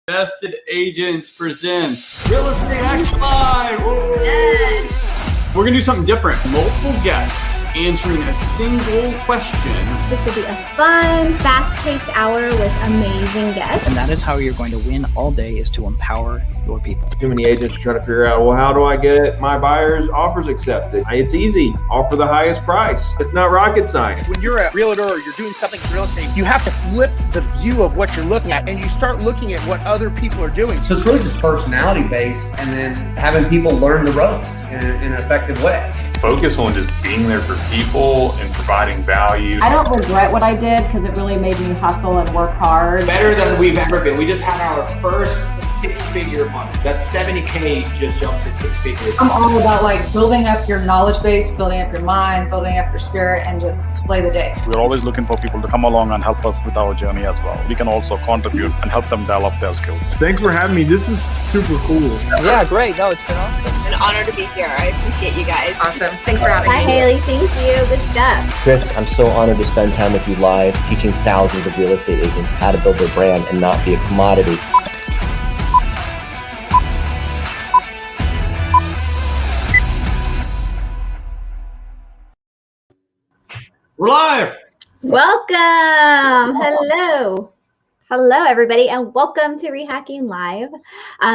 Vested Agents presents Real Estate Action Live. Woo! Yes. We're going to do something different. Multiple guests answering a single question. This will be a fun, fast-paced hour with amazing guests. And that is how you're going to win all day, is to empower your people. Too many agents are trying to figure out, well, how do I get my buyer's offers accepted? It's easy. Offer the highest price. It's not rocket science. When you're a realtor or you're doing something in real estate, you have to flip the view of what you're looking at, and you start looking at what other people are doing. So it's really just personality based, and then having people learn the ropes in an effective way. Focus on just being there for people and providing value. I don't regret what I did because it really made me hustle and work hard. Better than we've ever been. We just had our first six-figure month. That 70K just jumped to six figures. I'm all about like building up your knowledge base, building up your mind, building up your spirit, and just slay the day. We're always looking for people to come along and help us with our journey as well. We can also contribute and help them develop their skills. Thanks for having me. This is super cool. Yeah, great. No, it's been awesome. It's an honor to be here. I appreciate you guys. Awesome. Thanks for having me. Hi, Haley. Thank you. Good stuff. Chris, I'm so honored to spend time with you live, teaching thousands of real estate agents how to build their brand and not be a commodity. We're live. Welcome. Hello. Hello, everybody, and welcome to Rehacking Live.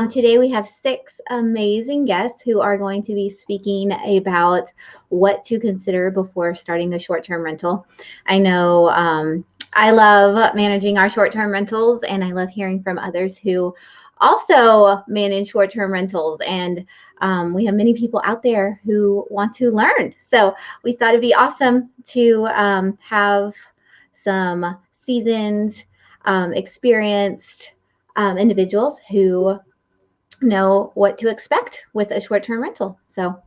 Today we have 6 amazing guests who are going to be speaking about what to consider before starting a short-term rental. I know I love managing our short-term rentals, and I love hearing from others who also manage short-term rentals, and we have many people out there who want to learn. So we thought it'd be awesome to have some seasoned, experienced individuals who know what to expect with a short-term rental. So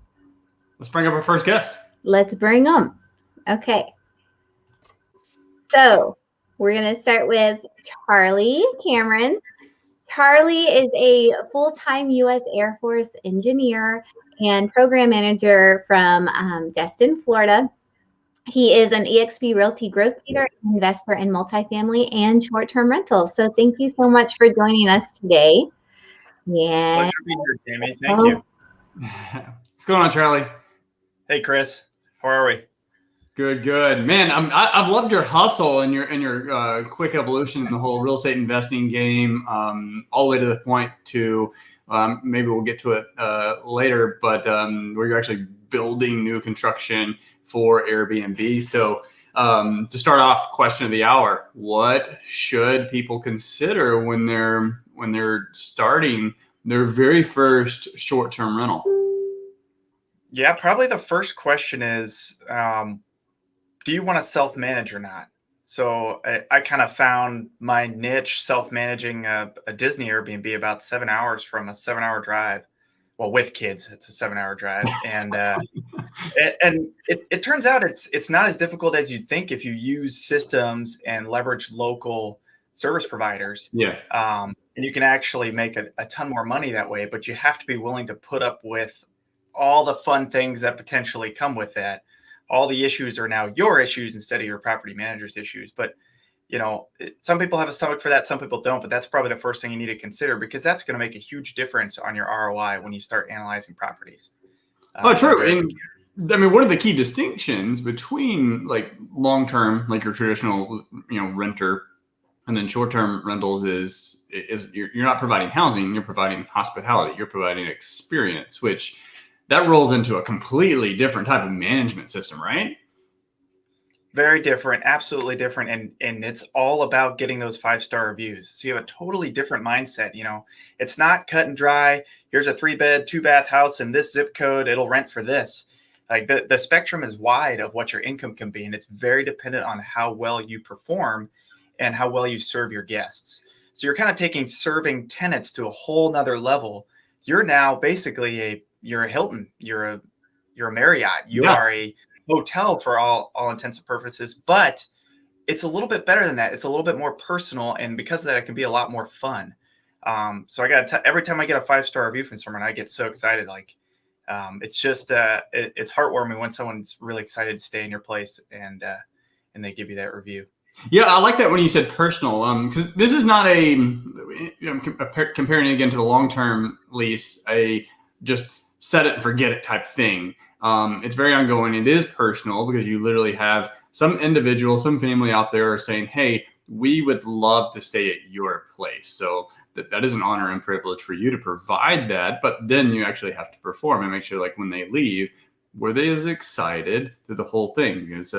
let's bring up our first guest. Let's bring them. Okay. So we're going to start with Charlie Cameron. Charlie is a full-time U.S. Air Force engineer and program manager from Destin, Florida. He is an eXp Realty growth leader and investor in multifamily and short-term rentals. So thank you so much for joining us today. Yeah. Pleasure being here, Jamie. Thank you. What's going on, Charlie? Hey, Chris. How are we? Good, good. Man, I've loved your hustle and your quick evolution in the whole real estate investing game, all the way to the point to maybe we'll get to it later, but where you're actually building new construction for Airbnb. So to start off, question of the hour: what should people consider when they're starting their very first short-term rental? Yeah, probably the first question is, do you want to self-manage or not? So I kind of found my niche self-managing a Disney Airbnb about 7 hours from a 7-hour drive. Well, with kids, it's a 7-hour drive. And it turns out it's not as difficult as you'd think if you use systems and leverage local service providers. Yeah. And you can actually make a ton more money that way, but you have to be willing to put up with all the fun things that potentially come with that. All the issues are now your issues instead of your property manager's issues. But, you know, some people have a stomach for that. Some people don't. But that's probably the first thing you need to consider, because that's going to make a huge difference on your ROI when you start analyzing properties. True. And I mean, one of the key distinctions between like long-term, like your traditional, renter, and then short-term rentals is you're not providing housing. You're providing hospitality. You're providing experience, which that rolls into a completely different type of management system, right? Very different, absolutely different. And it's all about getting those 5-star reviews. So you have a totally different mindset. It's not cut and dry. Here's a 3-bed, 2-bath house in this zip code. It'll rent for this. Like the spectrum is wide of what your income can be. And it's very dependent on how well you perform and how well you serve your guests. So you're kind of taking serving tenants to a whole nother level. You're now basically you're a Hilton, you're a Marriott, you are a hotel for all intents and purposes, but it's a little bit better than that. It's a little bit more personal, and because of that, it can be a lot more fun. So I got every time I get a 5-star review from someone, I get so excited. Like it's just it's heartwarming when someone's really excited to stay in your place and they give you that review. Yeah, I like that when you said personal, because this is not comparing it again to the long-term lease, a just set it and forget it type thing. It's very ongoing. It is personal because you literally have some individual, some family out there are saying, hey, we would love to stay at your place. So that is an honor and privilege for you to provide that. But then you actually have to perform and make sure, like, when they leave, were they as excited to the whole thing? Because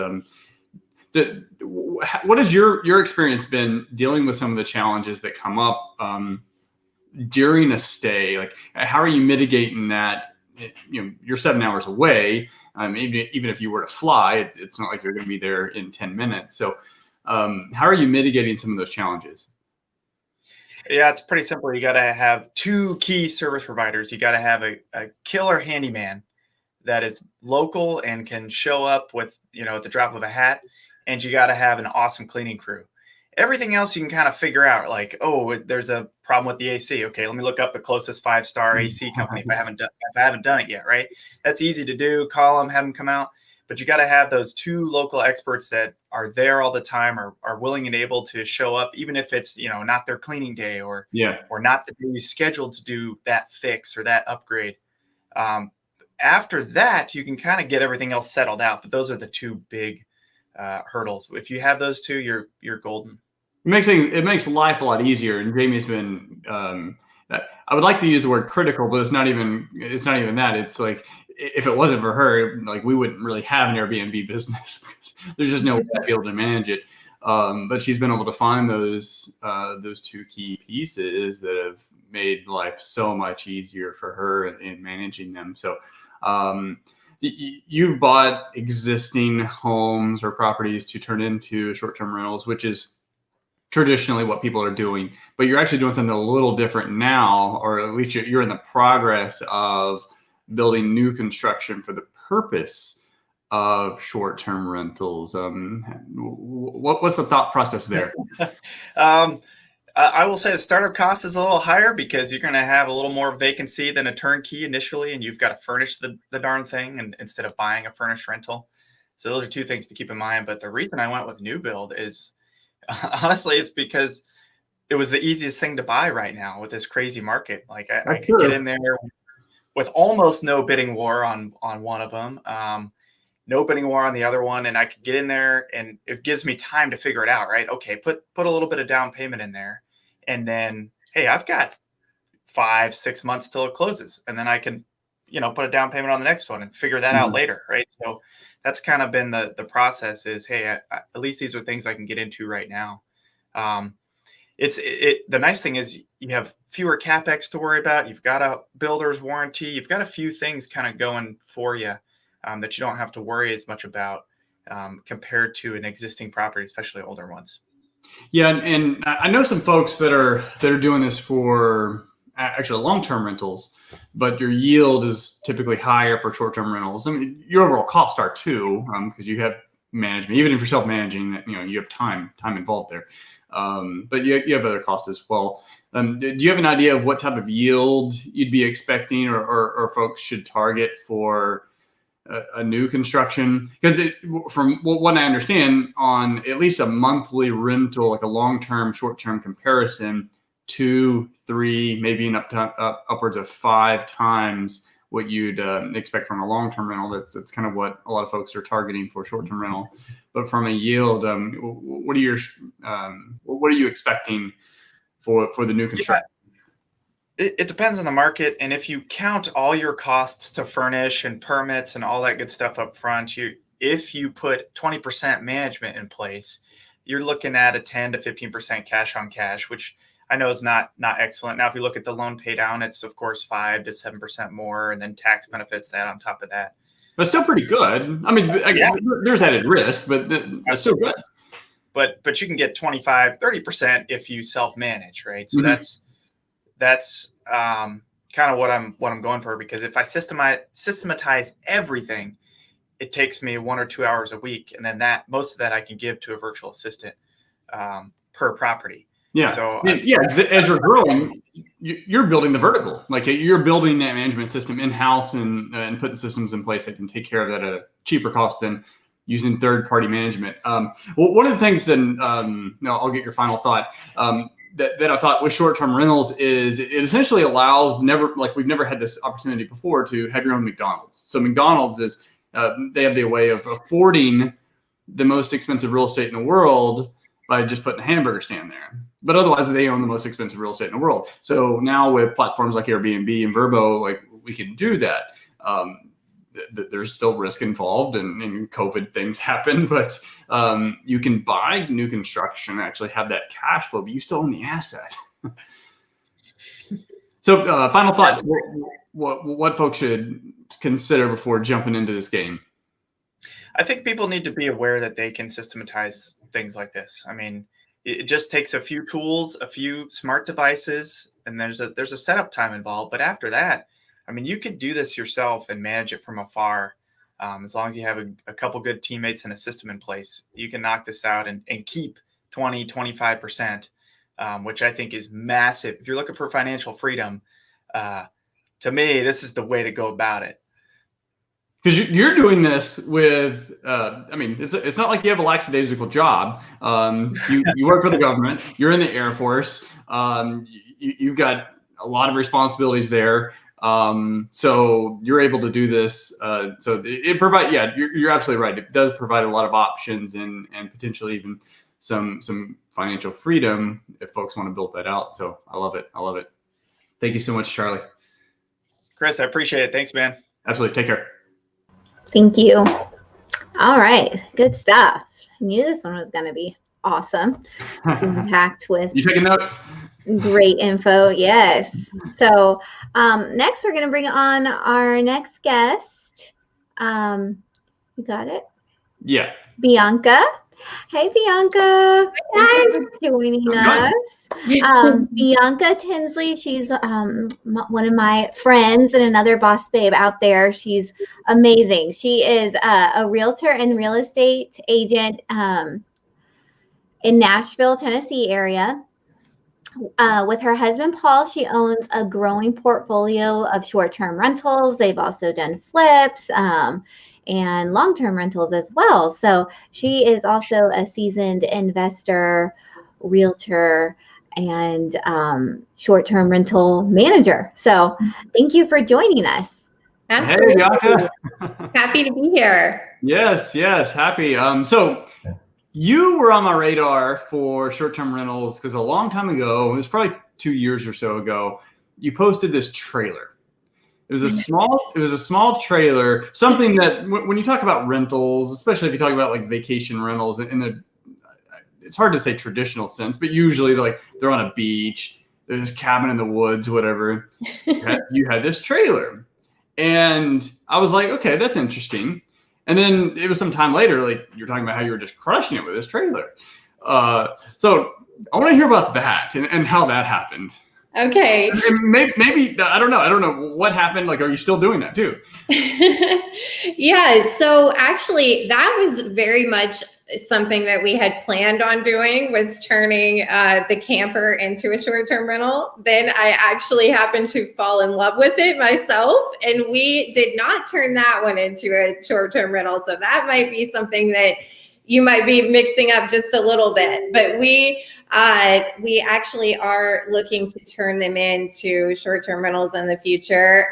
what has your experience been dealing with some of the challenges that come up during a stay? Like, how are you mitigating that? You're 7 hours away. Even if you were to fly, it's not like you're going to be there in 10 minutes. So how are you mitigating some of those challenges? Yeah, it's pretty simple. You got to have two key service providers. You got to have a killer handyman that is local and can show up with, at the drop of a hat. And you got to have an awesome cleaning crew. Everything else you can kind of figure out, like, oh, there's a problem with the AC. Okay, let me look up the closest 5-star AC company if I haven't done it yet, right? That's easy to do. Call them, have them come out. But you got to have those two local experts that are there all the time, are willing and able to show up, even if it's not their cleaning day or not the day you scheduled to do that fix or that upgrade. After that, you can kind of get everything else settled out. But those are the two big hurdles. If you have those two, you're golden. It makes life a lot easier. And Jamie's been I would like to use the word critical, but it's not even that. It's like, if it wasn't for her, like, we wouldn't really have an Airbnb business. There's just no way to be able to manage it. But she's been able to find those two key pieces that have made life so much easier for her in managing them. So you've bought existing homes or properties to turn into short-term rentals, which is traditionally what people are doing, but you're actually doing something a little different now, or at least you're in the progress of building new construction for the purpose of short-term rentals. What's the thought process there? I will say the startup cost is a little higher because you're going to have a little more vacancy than a turnkey initially, and you've got to furnish the darn thing and instead of buying a furnished rental. So those are two things to keep in mind. But the reason I went with new build is, honestly, it's because it was the easiest thing to buy right now with this crazy market. Like, I could get in there with almost no bidding war on one of them, no bidding war on the other one, and I could get in there, and it gives me time to figure it out, right? Okay, put a little bit of down payment in there, and then, hey, I've got 5-6 months till it closes, and then I can, put a down payment on the next one and figure that out later, right? So that's kind of been the process is, hey, at least these are things I can get into right now. The nice thing is you have fewer CapEx to worry about. You've got a builder's warranty. You've got a few things kind of going for you that you don't have to worry as much about compared to an existing property, especially older ones. Yeah, and I know some folks that are doing this for actually long-term rentals, but your yield is typically higher for short-term rentals. I mean, your overall costs are too, because you have management. Even if you're self-managing, you have time involved there. But you have other costs as well. Do you have an idea of what type of yield you'd be expecting or folks should target for a new construction? Because from what I understand, on at least a monthly rental, like a long-term, short-term comparison, 2, 3, maybe upwards of 5 times what you'd expect from a long-term rental. That's kind of what a lot of folks are targeting for short-term rental. But from a yield, what are you expecting for the new construction? It depends on the market, and if you count all your costs to furnish and permits and all that good stuff up front, if you put 20% management in place, you're looking at a 10 to 15% cash on cash, which I know is not excellent. Now, if you look at the loan pay down, it's of course 5 to 7% more, and then tax benefits that on top of that. But still pretty good. I mean, there's added risk, but that's still good. But you can get 25, 30% if you self-manage, right? So that's kind of what I'm going for, because if I systematize everything, it takes me 1 or 2 hours a week, and then most of that I can give to a virtual assistant per property. Yeah. So as you're growing, you're building the vertical. Like, you're building that management system in house and putting systems in place that can take care of that at a cheaper cost than using third-party management. Well, one of the things, and I'll get your final thought, that I thought with short-term rentals is it essentially allows we've never had this opportunity before to have your own McDonald's. So McDonald's is, they have the way of affording the most expensive real estate in the world by just putting a hamburger stand there. But otherwise, they own the most expensive real estate in the world. So now with platforms like Airbnb and Vrbo, like we can do that. There's still risk involved, and COVID things happen, but you can buy new construction and actually have that cash flow, but you still own the asset. So final thoughts, what folks should consider before jumping into this game? I think people need to be aware that they can systematize things like this. I mean, it just takes a few tools, a few smart devices, and there's a setup time involved. But after that, I mean, you can do this yourself and manage it from afar. As long as you have a couple good teammates and a system in place, you can knock this out and keep 20, 25%, which I think is massive. If you're looking for financial freedom, to me, this is the way to go about it. Because you're doing this with, I mean, it's not like you have a lackadaisical job. You work for the government. You're in the Air Force. You've got a lot of responsibilities there. So you're able to do this. So it provides, you're absolutely right. It does provide a lot of options and potentially even some financial freedom if folks want to build that out. So I love it. I love it. Thank you so much, Charlie. Chris, I appreciate it. Thanks, man. Absolutely. Take care. Thank you. All right. Good stuff. I knew this one was going to be awesome. Packed with you taking notes? Great info. Yes. So next we're going to bring on our next guest. You got it? Yeah. Bianca. Hey, Bianca. Hi, guys. Thanks for joining us. Bianca Tinsley, she's one of my friends and another boss babe out there. She's amazing. She is a realtor and real estate agent in Nashville, Tennessee area. With her husband, Paul, she owns a growing portfolio of short-term rentals. They've also done flips and long-term rentals as well. So she is also a seasoned investor, realtor, and short-term rental manager. So thank you for joining us. Absolutely. Hey, Bianca. Happy to be here. Yes, happy. So you were on my radar for short-term rentals because a long time ago, it was probably 2 years or so ago, you posted this trailer. It was a small trailer, something that when you talk about rentals, especially if you talk about like vacation rentals it's hard to say traditional sense, but usually they're on a beach, there's this cabin in the woods, whatever. You had this trailer. And I was like, okay, that's interesting. And then it was some time later, like you're talking about how you were just crushing it with this trailer. So I want to hear about that and how that happened. Okay. And maybe I don't know what happened. Like, are you still doing that too? Yeah. So actually, that was very much something that we had planned on doing, was turning the camper into a short-term rental. Then I actually happened to fall in love with it myself, and we did not turn that one into a short-term rental. So that might be something that you might be mixing up just a little bit, but we actually are looking to turn them into short-term rentals in the future.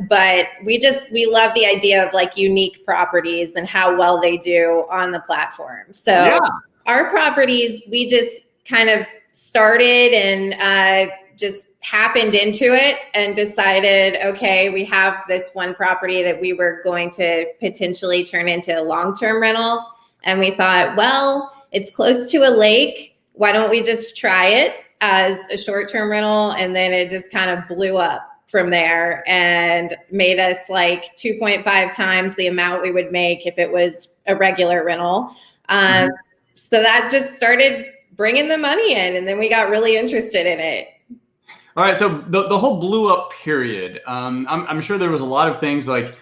But we love the idea of like unique properties and how well they do on the platform. So our properties, we just kind of started and just happened into it and decided, okay, we have this one property that we were going to potentially turn into a long-term rental. And we thought, well, it's close to a lake. Why don't we just try it as a short-term rental? And then it just kind of blew up from there and made us like 2.5 times the amount we would make if it was a regular rental. So that just started bringing the money in, and then we got really interested in it. All right. So the whole blew up period, I'm sure there was a lot of things like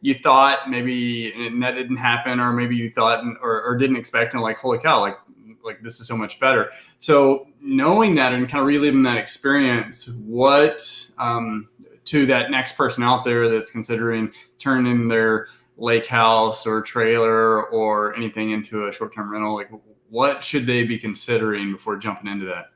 you thought maybe and that didn't happen, or maybe you thought or didn't expect, and like, holy cow, like this is so much better. So knowing that and kind of reliving that experience, what to that next person out there that's considering turning their lake house or trailer or anything into a short-term rental? Like, what should they be considering before jumping into that?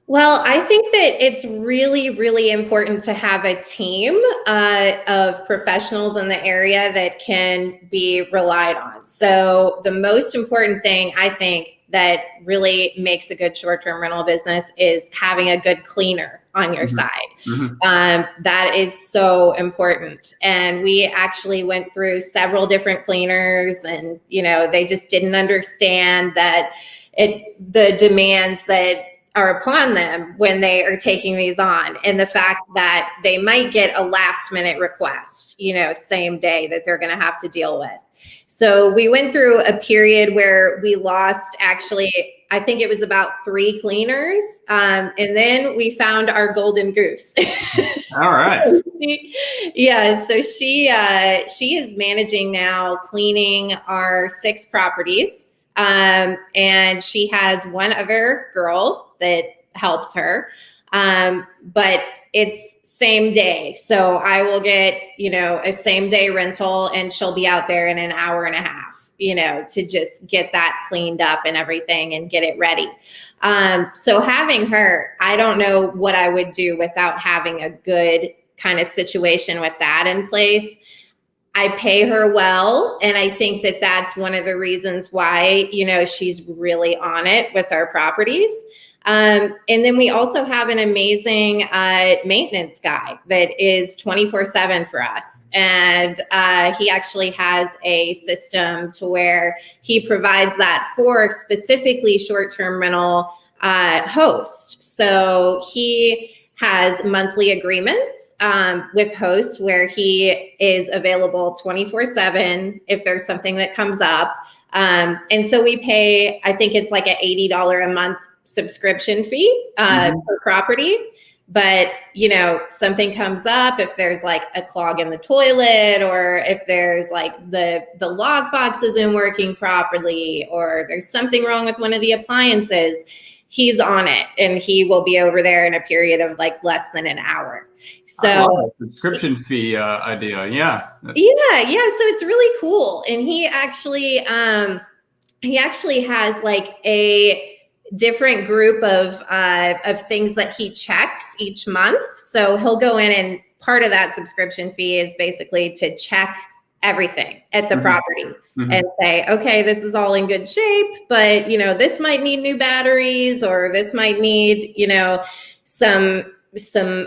Well, I think that it's really, really important to have a team of professionals in the area that can be relied on. So the most important thing I think that really makes a good short-term rental business is having a good cleaner on your side. That is so important. And we actually went through several different cleaners, and they just didn't understand that the demands that are upon them when they are taking these on, and the fact that they might get a last minute request, same day, that they're going to have to deal with. So we went through a period where we lost, actually, I think it was about 3 cleaners. And then we found our golden goose. All right. So she is managing now, cleaning our 6 properties. And she has one other girl that helps her. But it's same day. So I will get, a same day rental, and she'll be out there in an hour and a half, to just get that cleaned up and everything and get it ready. So having her, I don't know what I would do without having a good kind of situation with that in place. I pay her well, and I think that that's one of the reasons why, she's really on it with our properties. And then we also have an amazing maintenance guy that is 24/7 for us. And he actually has a system to where he provides that for specifically short-term rental hosts. So he has monthly agreements with hosts where he is available 24/7 if there's something that comes up. And so we pay, I think it's like an $80 a month subscription fee per property. But, something comes up, if there's like a clog in the toilet, or if there's like the lock box isn't working properly, or there's something wrong with one of the appliances, he's on it, and he will be over there in a period of like less than an hour. So subscription fee idea. Yeah. So it's really cool. And he actually has like a different group of things that he checks each month. So he'll go in, and part of that subscription fee is basically to check everything at the property and say, okay, this is all in good shape, but this might need new batteries, or this might need, some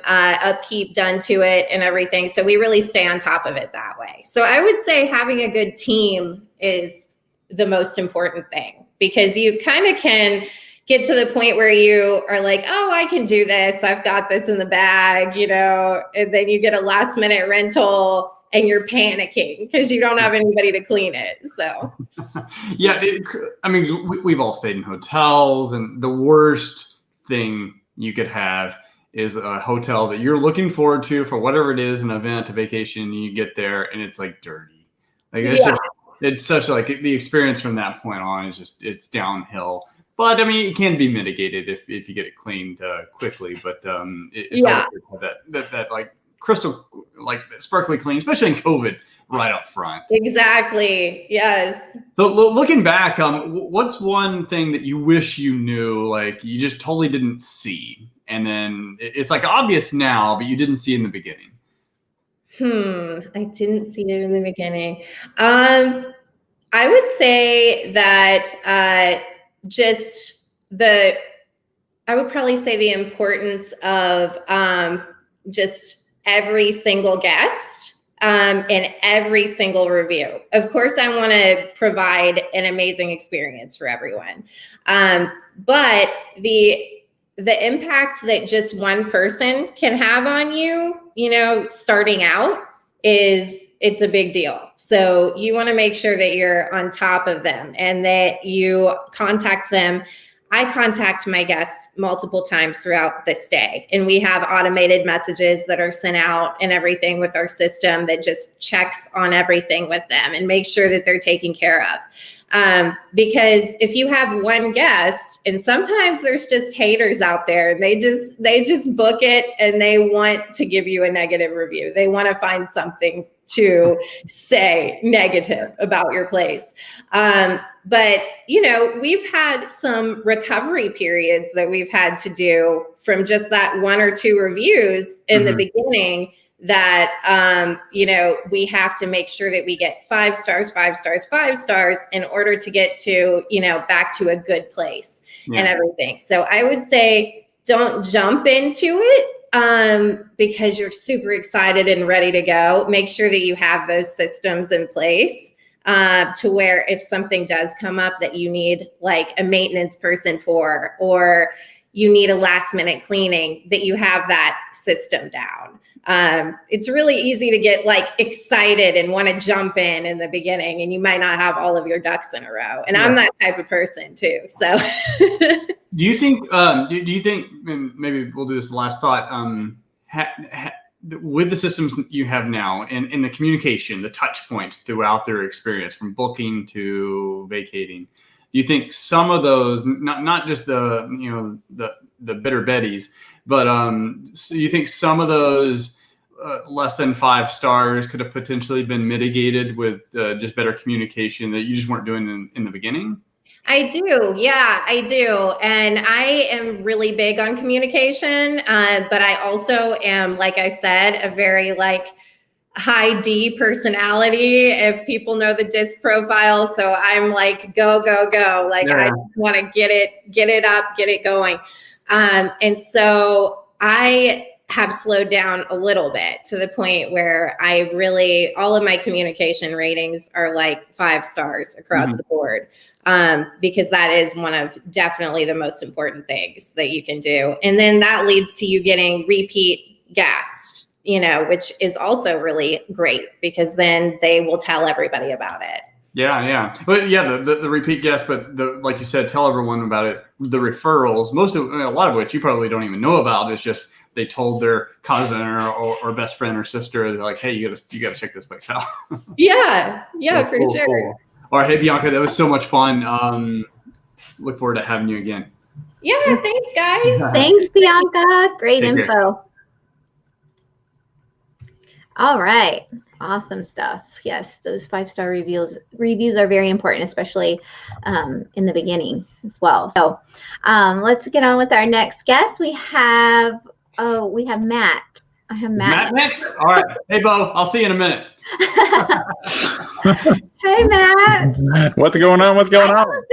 upkeep done to it and everything. So we really stay on top of it that way. So I would say having a good team is the most important thing, because you kind of can get to the point where you are like, oh, I can do this. I've got this in the bag, and then you get a last minute rental and you're panicking because you don't have anybody to clean it. So, we've all stayed in hotels, and the worst thing you could have is a hotel that you're looking forward to for whatever it is, an event, a vacation, and you get there and it's like dirty. Like it's such like the experience from that point on is just, it's downhill. But it can be mitigated if you get it cleaned quickly. But it's always good to have that like crystal, like sparkly clean, especially in COVID, right up front. Exactly. Yes. So looking back, what's one thing that you wish you knew, like you just totally didn't see, and then it's like obvious now, but you didn't see in the beginning? I didn't see it in the beginning. I would say that I would probably say the importance of just every single guest and every single review. Of course, I want to provide an amazing experience for everyone. But the impact that just one person can have on you, starting out, it's a big deal. So you want to make sure that you're on top of them and that you contact them I contact my guests multiple times throughout this day, and we have automated messages that are sent out and everything with our system that just checks on everything with them and makes sure that they're taken care of. Because if you have one guest, and sometimes there's just haters out there, and they just book it and they want to give you a negative review. They want to find something to say negative about your place. But, you know, we've had some recovery periods that we've had to do from just that 1 or 2 reviews in the beginning that, you know, we have to make sure that we get 5 stars, 5 stars, 5 stars in order to get to, you know, back to a good place and everything. So I would say don't jump into it because you're super excited and ready to go. Make sure that you have those systems in place to where if something does come up that you need like a maintenance person for, or you need a last minute cleaning, that you have that system down. It's really easy to get like excited and want to jump in the beginning, and you might not have all of your ducks in a row. And I'm that type of person too. So do you think, do you think, and maybe we'll do this last thought, with the systems you have now and the communication, the touch points throughout their experience from booking to vacating, do you think some of those, not just the, you know, the bitter betties, but so you think some of those less than 5 stars could have potentially been mitigated with just better communication that you just weren't doing in the beginning? I do. Yeah, I do. And I am really big on communication, but I also am, like I said, a very like high D personality, if people know the disc profile. So I'm like, go, go, go. Like I want to get it up, get it going. And so I have slowed down a little bit to the point where I really, all of my communication ratings are like 5 stars across the board. Because that is one of definitely the most important things that you can do. And then that leads to you getting repeat guests, you know, which is also really great because then they will tell everybody about it. Yeah. But yeah, the repeat guests, but like you said, tell everyone about it. The referrals, a lot of which you probably don't even know about. It's just they told their cousin or best friend or sister, they're like, hey, you gotta check this place out. Yeah, for sure. Cool. All right, hey Bianca, that was so much fun. Look forward to having you again. Yeah, thanks guys. Thanks, Bianca. Great info. All right. Awesome stuff. Yes, those 5-star reviews are very important, especially in the beginning as well. So let's get on with our next guest. We have Matt. I have Matt next. All right. Hey, Beau. I'll see you in a minute. Hey, Matt. What's going on? I almost did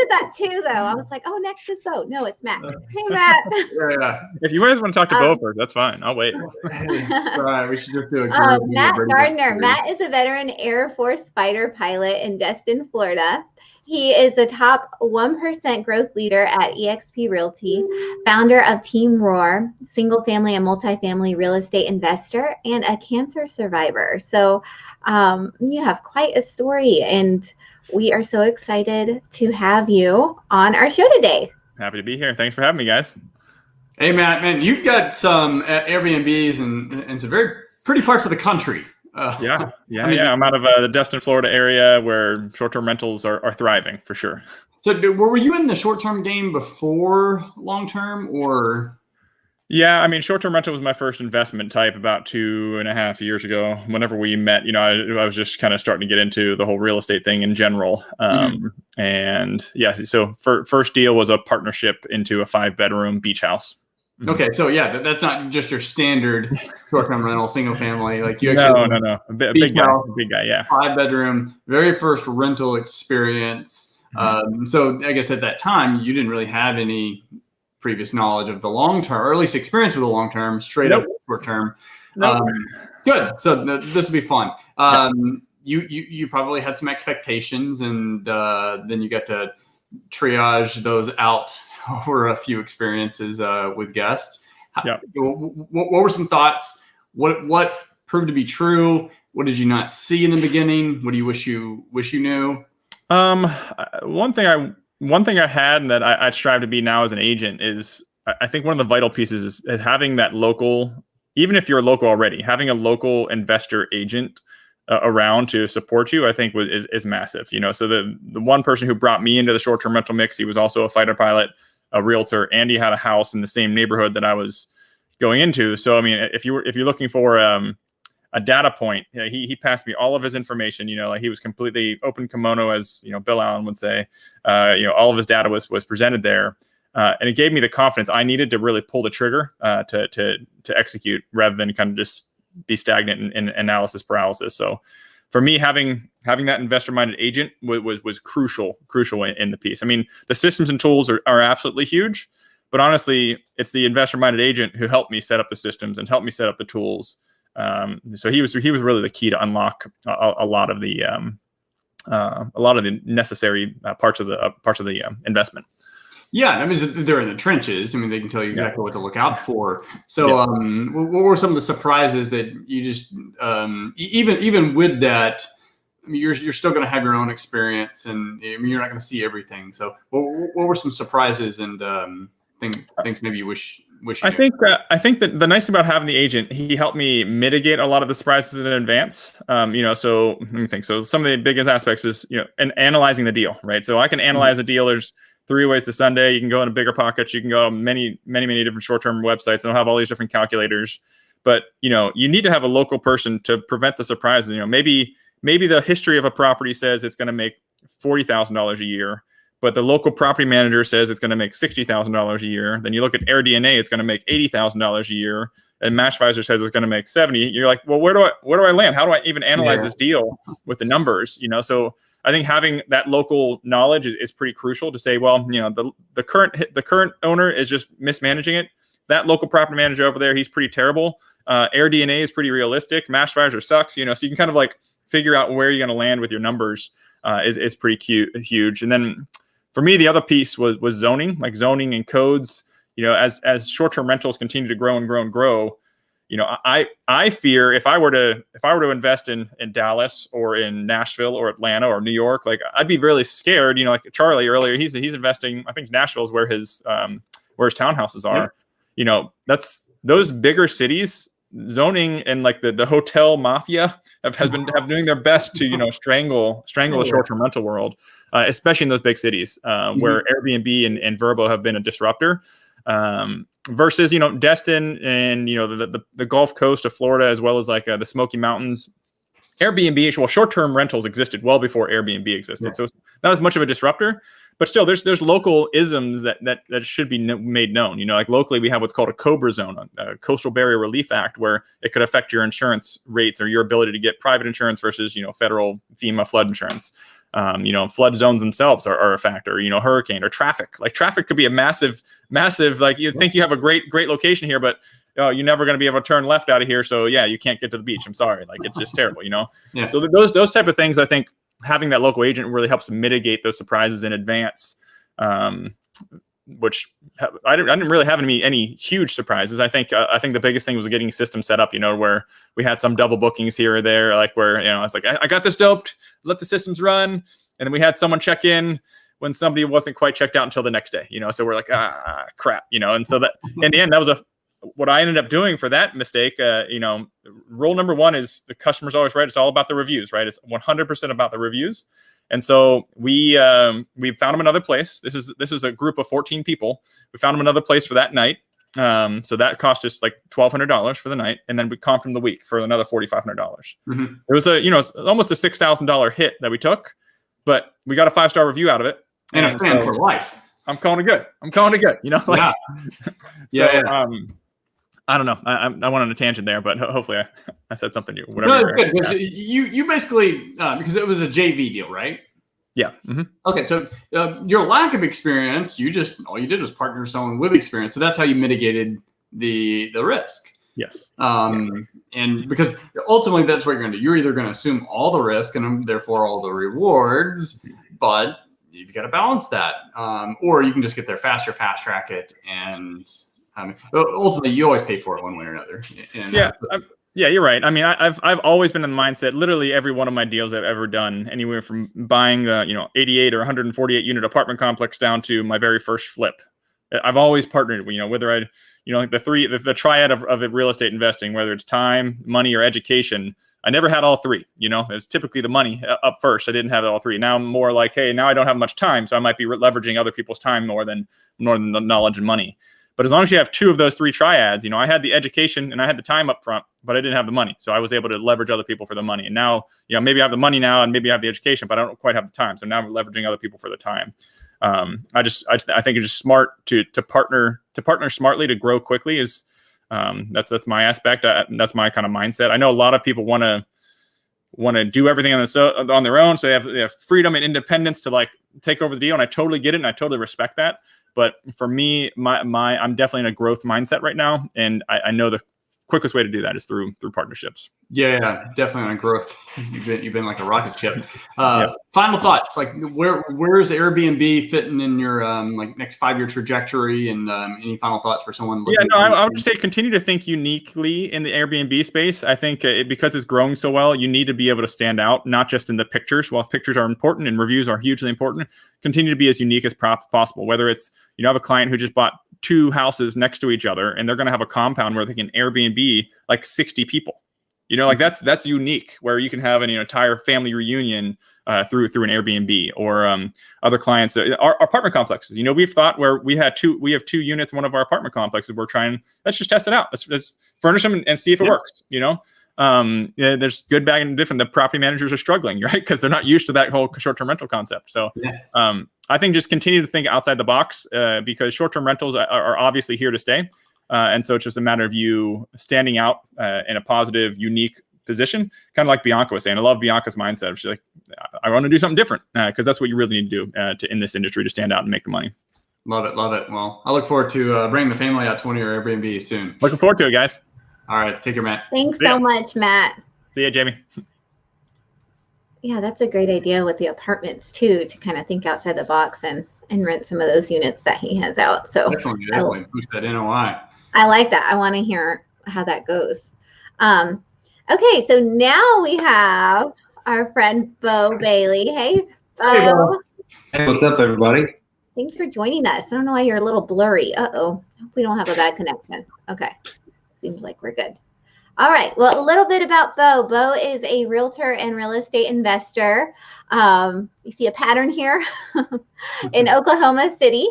that too, though. I was like, oh, next is Beau. No, it's Matt. Hey, Matt. Yeah. If you guys want to talk to Beau first, that's fine. I'll wait. All right. We should just do a group. Matt Gardner. Matt is a veteran Air Force fighter pilot in Destin, Florida. He is the top 1% growth leader at eXp Realty, founder of Team Roar, single family and multifamily real estate investor, and a cancer survivor. So you have quite a story, and we are so excited to have you on our show today. Happy to be here. Thanks for having me, guys. Hey, Matt, man, you've got some Airbnbs in some very pretty parts of the country. Yeah. I'm out of the Destin, Florida area where short-term rentals are thriving for sure. So were you in the short-term game before long-term or? Yeah, I mean, short-term rental was my first investment type about 2.5 years ago. Whenever we met, you know, I was just kind of starting to get into the whole real estate thing in general. And yeah, so first deal was a partnership into a 5-bedroom beach house. Okay, so yeah, that's not just your standard short-term rental, single family. Like you actually no, a big guy, yeah. 5-bedroom, very first rental experience. So I guess at that time you didn't really have any previous knowledge of the long-term, or at least experience with the long-term, straight up short-term. Good. So this will be fun. You probably had some expectations, and then you got to triage those out over a few experiences with guests. What were some thoughts? What proved to be true? What did you not see in the beginning? What do you wish you knew? One thing one thing I had and that I strive to be now as an agent is, I think one of the vital pieces is having that local, even if you're local already, having a local investor agent around to support you, I think is massive. So the one person who brought me into the short-term rental mix, he was also a fighter pilot, a realtor, and he had a house in the same neighborhood that I was going into. So I mean, if you're looking for a data point, he passed me all of his information. Like he was completely open kimono, as Bill Allen would say. All of his data was presented there, and it gave me the confidence I needed to really pull the trigger to execute, rather than kind of just be stagnant in analysis paralysis. So for me, having that investor-minded agent was crucial in the piece. I mean, the systems and tools are absolutely huge, but honestly, it's the investor-minded agent who helped me set up the systems and helped me set up the tools. So he was really the key to unlock a lot of the necessary parts of the investment. Yeah, I mean, they're in the trenches. I mean, they can tell you exactly what to look out for. So, what were some of the surprises that you just, even with that, I mean, you're still going to have your own experience, and I mean, you're not going to see everything. So, what were some surprises and things maybe you wish you I think that the nice about having the agent, he helped me mitigate a lot of the surprises in advance. So let me think. So some of the biggest aspects is and analyzing the deal, right? So I can analyze a deal. There's 3 ways to Sunday. You can go into Bigger Pockets. You can go to many different short-term websites. They'll have all these different calculators. But you need to have a local person to prevent the surprises. Maybe the history of a property says it's going to make $40,000 a year, but the local property manager says it's going to make $60,000 a year. Then you look at AirDNA, it's going to make $80,000 a year, and MatchVisor says it's going to make 70. You're like, well, where do I land? How do I even analyze this deal with the numbers? So I think having that local knowledge is pretty crucial to say, well, the current owner is just mismanaging it. That local property manager over there, he's pretty terrible. AirDNA is pretty realistic. MatchVisor sucks. So you can kind of like figure out where you're going to land with your numbers. Is pretty huge. And then for me, the other piece was zoning, like zoning and codes. As short-term rentals continue to grow and grow and grow, I fear if I were to invest in Dallas or in Nashville or Atlanta or New York, like I'd be really scared. Like Charlie earlier, he's investing. I think Nashville is where his townhouses are. That's those bigger cities. Zoning and like the hotel mafia have been doing their best to strangle the short-term rental world, especially in those big cities where Airbnb and Vrbo have been a disruptor. Versus Destin and the Gulf Coast of Florida, as well as like the Smoky Mountains. Airbnb, well, short-term rentals existed well before Airbnb existed, so it's not as much of a disruptor. But still, there's local isms that should be made known. Like locally, we have what's called a COBRA zone, a Coastal Barrier Relief Act, where it could affect your insurance rates or your ability to get private insurance versus federal FEMA flood insurance. Flood zones themselves are a factor. Hurricane or traffic. Like traffic could be a massive. Like you think you have a great location here, but you're never going to be able to turn left out of here. So yeah, you can't get to the beach. I'm sorry. Like it's just terrible. Yeah. So those type of things, I think having that local agent really helps mitigate those surprises in advance. Which I didn't really have any huge surprises. I think the biggest thing was getting systems set up, where we had some double bookings here or there, like where, I was like, I got this doped, let the systems run. And then we had someone check in when somebody wasn't quite checked out until the next day, so we're like, crap, and so that in the end, that was what I ended up doing for that mistake. Rule number 1 is the customer's always right. It's all about the reviews, right? It's 100% about the reviews. And so we found them another place. This is a group of 14 people. We found them another place for that night. So that cost us like $1,200 for the night, and then we comped them the week for another $4,500. Mm-hmm. It was it's almost a $6,000 hit that we took, but we got a 5-star review out of it. And a fan for life. I'm calling it good. I don't know. I went on a tangent there, but hopefully I said something new. No, it's good. You basically because it was a JV deal, right? Yeah. Mm-hmm. Okay, so your lack of experience, all you did was partner with someone with experience, so that's how you mitigated the risk. Yes. And because ultimately that's what you're going to do. You're either going to assume all the risk and therefore all the rewards, but you've got to balance that, or you can just get there faster, fast track it, and ultimately you always pay for it one way or another. And, Yeah, you're right. I mean, I've always been in the mindset. Literally every one of my deals I've ever done, anywhere from buying the 88 or 148 unit apartment complex down to my very first flip, I've always partnered. Whether like the triad of real estate investing, whether it's time, money, or education. I never had all three. It's typically the money up first. I didn't have all three. Now I'm more like, hey, now I don't have much time, so I might be leveraging other people's time more than the knowledge and money. But as long as you have two of those three triads, I had the education and I had the time up front, but I didn't have the money. So I was able to leverage other people for the money. And now, maybe I have the money now and maybe I have the education, but I don't quite have the time. So now I'm leveraging other people for the time. I think it's just smart to partner smartly to grow quickly is that's my aspect. That's my kind of mindset. I know a lot of people want to do everything on their own. So they have freedom and independence to like take over the deal. And I totally get it. And I totally respect that. But for me, I'm definitely in a growth mindset right now, and I know the quickest way to do that is through partnerships. Yeah, definitely on growth. You've been like a rocket ship. Final thoughts, like where's Airbnb fitting in your like next 5-year trajectory, and any final thoughts for someone? I would just say continue to think uniquely in the Airbnb space. I think because it's growing so well, you need to be able to stand out, not just in the pictures. While pictures are important and reviews are hugely important, continue to be as unique as possible. Whether it's have a client who just bought 2 houses next to each other, and they're going to have a compound where they can Airbnb like 60 people. Like that's unique, where you can have an entire family reunion through an Airbnb, or other clients. Our apartment complexes. We've thought where we have 2 units in one of our apartment complexes. Let's just test it out. Let's furnish them and see if it works. There's good, bad, and different. The property managers are struggling, right? Because they're not used to that whole short-term rental concept. So I think just continue to think outside the box, because short-term rentals are obviously here to stay. And so it's just a matter of you standing out in a positive, unique position, kind of like Bianca was saying. I love Bianca's mindset. She's like, I want to do something different, because that's what you really need to do in this industry to stand out and make the money. Love it. Well, I look forward to bringing the family out to one of your Airbnb soon. Looking forward to it, guys. All right. Take care, Matt. Thanks so much, Matt. See ya, Jamie. Yeah, that's a great idea with the apartments too, to kind of think outside the box and rent some of those units that he has out. So definitely boost that NOI. I like that. I want to hear how that goes. Okay, so now we have our friend Beau Bailey. Hey, Beau. Hey, Beau. Hey, what's up, everybody? Thanks for joining us. I don't know why you're a little blurry. Uh-oh. Hope we don't have a bad connection. Okay. Seems like we're good. All right. Well, a little bit about Beau. Beau is a realtor and real estate investor. You see a pattern here in Oklahoma City.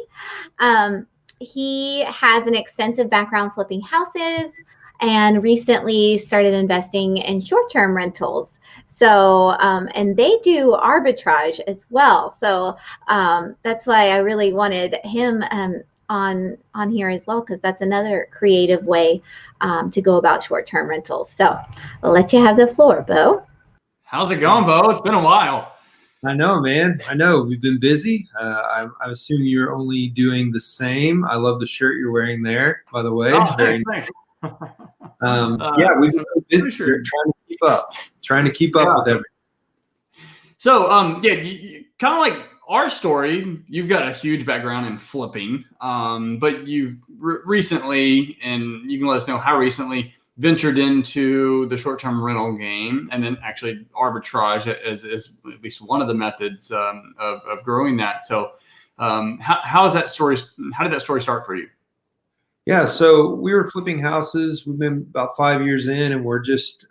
He has an extensive background flipping houses and recently started investing in short-term rentals. So, and they do arbitrage as well. So that's why I really wanted him on here as well, because that's another creative way to go about short-term rentals. So I'll let you have the floor, Beau. How's it going, Beau? It's been a while. I know, man. I know. We've been busy. I assume you're only doing the same. I love the shirt you're wearing there, by the way. Oh, thanks. Yeah, we've been busy. Sure. Trying to keep up with everything. So, kind of like our story, you've got a huge background in flipping, but you've recently, and you can let us know how recently, ventured into the short-term rental game, and then actually arbitrage as at least one of the methods of growing that. So how did that story start for you? Yeah, so we were flipping houses. We've been about 5 years in, and we're just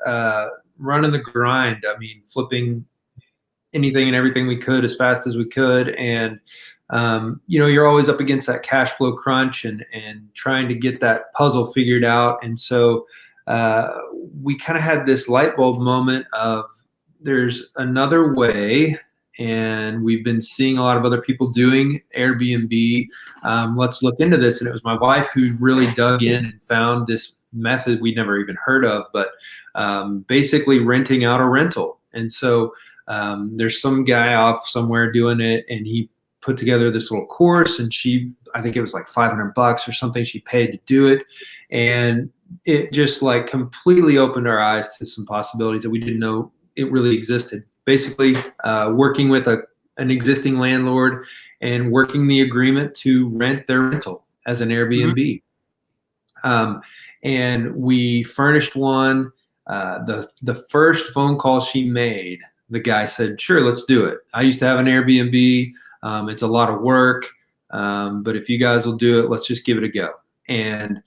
running the grind. I mean, flipping anything and everything we could as fast as we could. And, you're always up against that cash flow crunch and trying to get that puzzle figured out. And so we kind of had this light bulb moment of there's another way, and we've been seeing a lot of other people doing Airbnb. Let's look into this. And it was my wife who really dug in and found this method we'd never even heard of, but basically renting out a rental. And so there's some guy off somewhere doing it, and he put together this little course, and I think it was like $500 or something she paid to do it. And it just like completely opened our eyes to some possibilities that we didn't know it really existed. Basically, working with an existing landlord and working the agreement to rent their rental as an Airbnb. And we furnished one. the first phone call she made, the guy said, "Sure, let's do it. I used to have an Airbnb. It's a lot of work, but if you guys will do it, let's just give it a go." And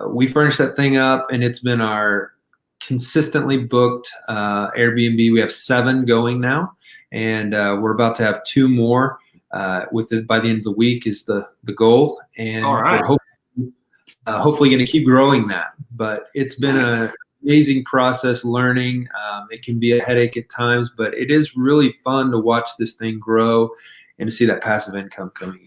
we furnished that thing up, and it's been our consistently booked Airbnb. We have 7 going now, and we're about to have 2 more by the end of the week is the goal. And all right. We're hopefully going to keep growing that. But it's been an amazing process learning. It can be a headache at times, but it is really fun to watch this thing grow and to see that passive income coming in.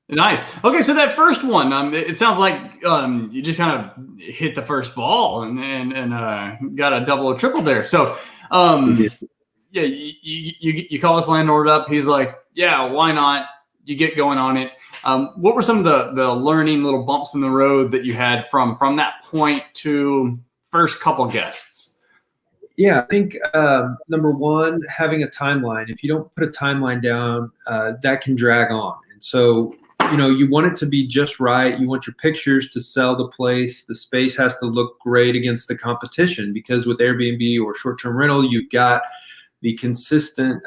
Nice. Okay, so that first one, it sounds like you just kind of hit the first ball and got a double or triple there. So, yeah, you call this landlord up. He's like, "Yeah, why not?" You get going on it. What were some of the learning little bumps in the road that you had from that point to first couple guests? Yeah, I think number one, having a timeline. If you don't put a timeline down, that can drag on. And so, you want it to be just right. You want your pictures to sell the place. The space has to look great against the competition, because with Airbnb or short-term rental, you've got the consistent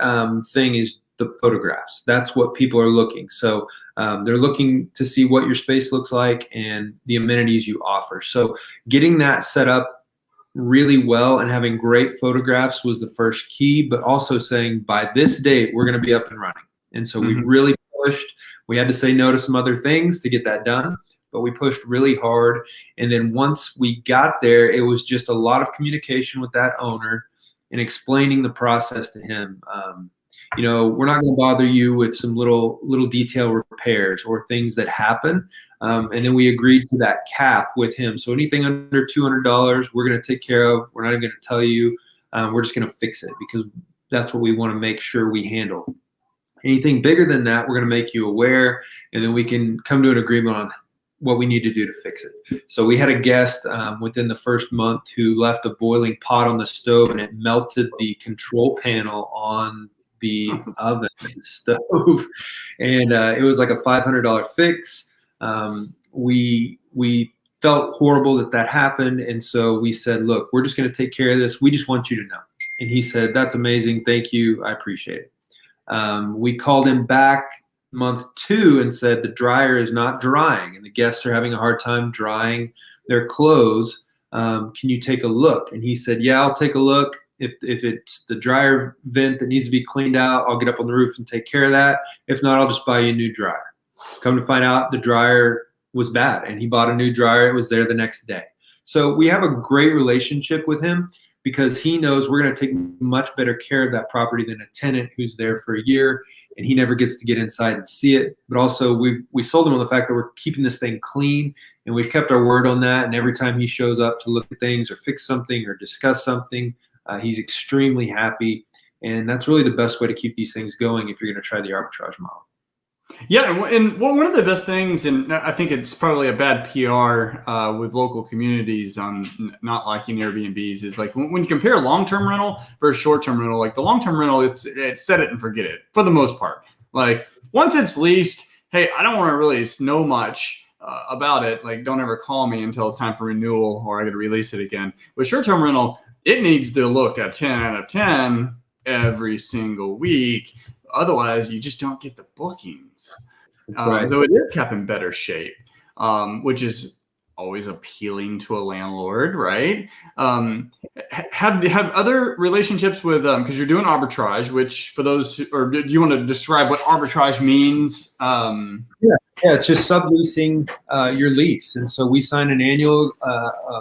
thing is the photographs. That's what people are looking. So they're looking to see what your space looks like and the amenities you offer. So getting that set up really well and having great photographs was the first key, but also saying by this date, we're going to be up and running. And so we really pushed. We had to say no to some other things to get that done, but we pushed really hard. And then once we got there, it was just a lot of communication with that owner and explaining the process to him. We're not going to bother you with some little detail repairs or things that happen. And then we agreed to that cap with him. So anything under $200, we're going to take care of. We're not even going to tell you. We're just going to fix it, because that's what we want to make sure we handle. Anything bigger than that, we're going to make you aware, and then we can come to an agreement on what we need to do to fix it. So we had a guest within the first month who left a boiling pot on the stove, and it melted the control panel on the oven stove, and it was like a $500 fix. We felt horrible that happened, and so we said, "Look, we're just going to take care of this. We just want you to know." And he said, "That's amazing. Thank you. I appreciate it." We called him back month 2 and said the dryer is not drying and the guests are having a hard time drying their clothes. Can you take a look? And he said, "Yeah, I'll take a look. If it's the dryer vent that needs to be cleaned out, I'll get up on the roof and take care of that. If not, I'll just buy you a new dryer." Come to find out, the dryer was bad, and he bought a new dryer. It was there the next day. So we have a great relationship with him, because he knows we're going to take much better care of that property than a tenant who's there for a year and he never gets to get inside and see it. But also we sold him on the fact that we're keeping this thing clean, and we've kept our word on that. And every time he shows up to look at things or fix something or discuss something, he's extremely happy. And that's really the best way to keep these things going if you're going to try the arbitrage model. Yeah, and one of the best things, and I think it's probably a bad PR with local communities on not liking Airbnbs, is like when you compare long-term rental versus short-term rental, like the long-term rental, it's set it and forget it for the most part. Like once it's leased, hey, I don't want to really know much about it. Like don't ever call me until it's time for renewal or I got to release it again. With short-term rental, it needs to look at 10 out of 10 every single week. Otherwise, you just don't get the bookings. Right. So it is kept in better shape, which is always appealing to a landlord, right? Have other relationships with because you're doing arbitrage, which for those or do you want to describe what arbitrage means? Yeah, it's just subleasing your lease, and so we sign an annual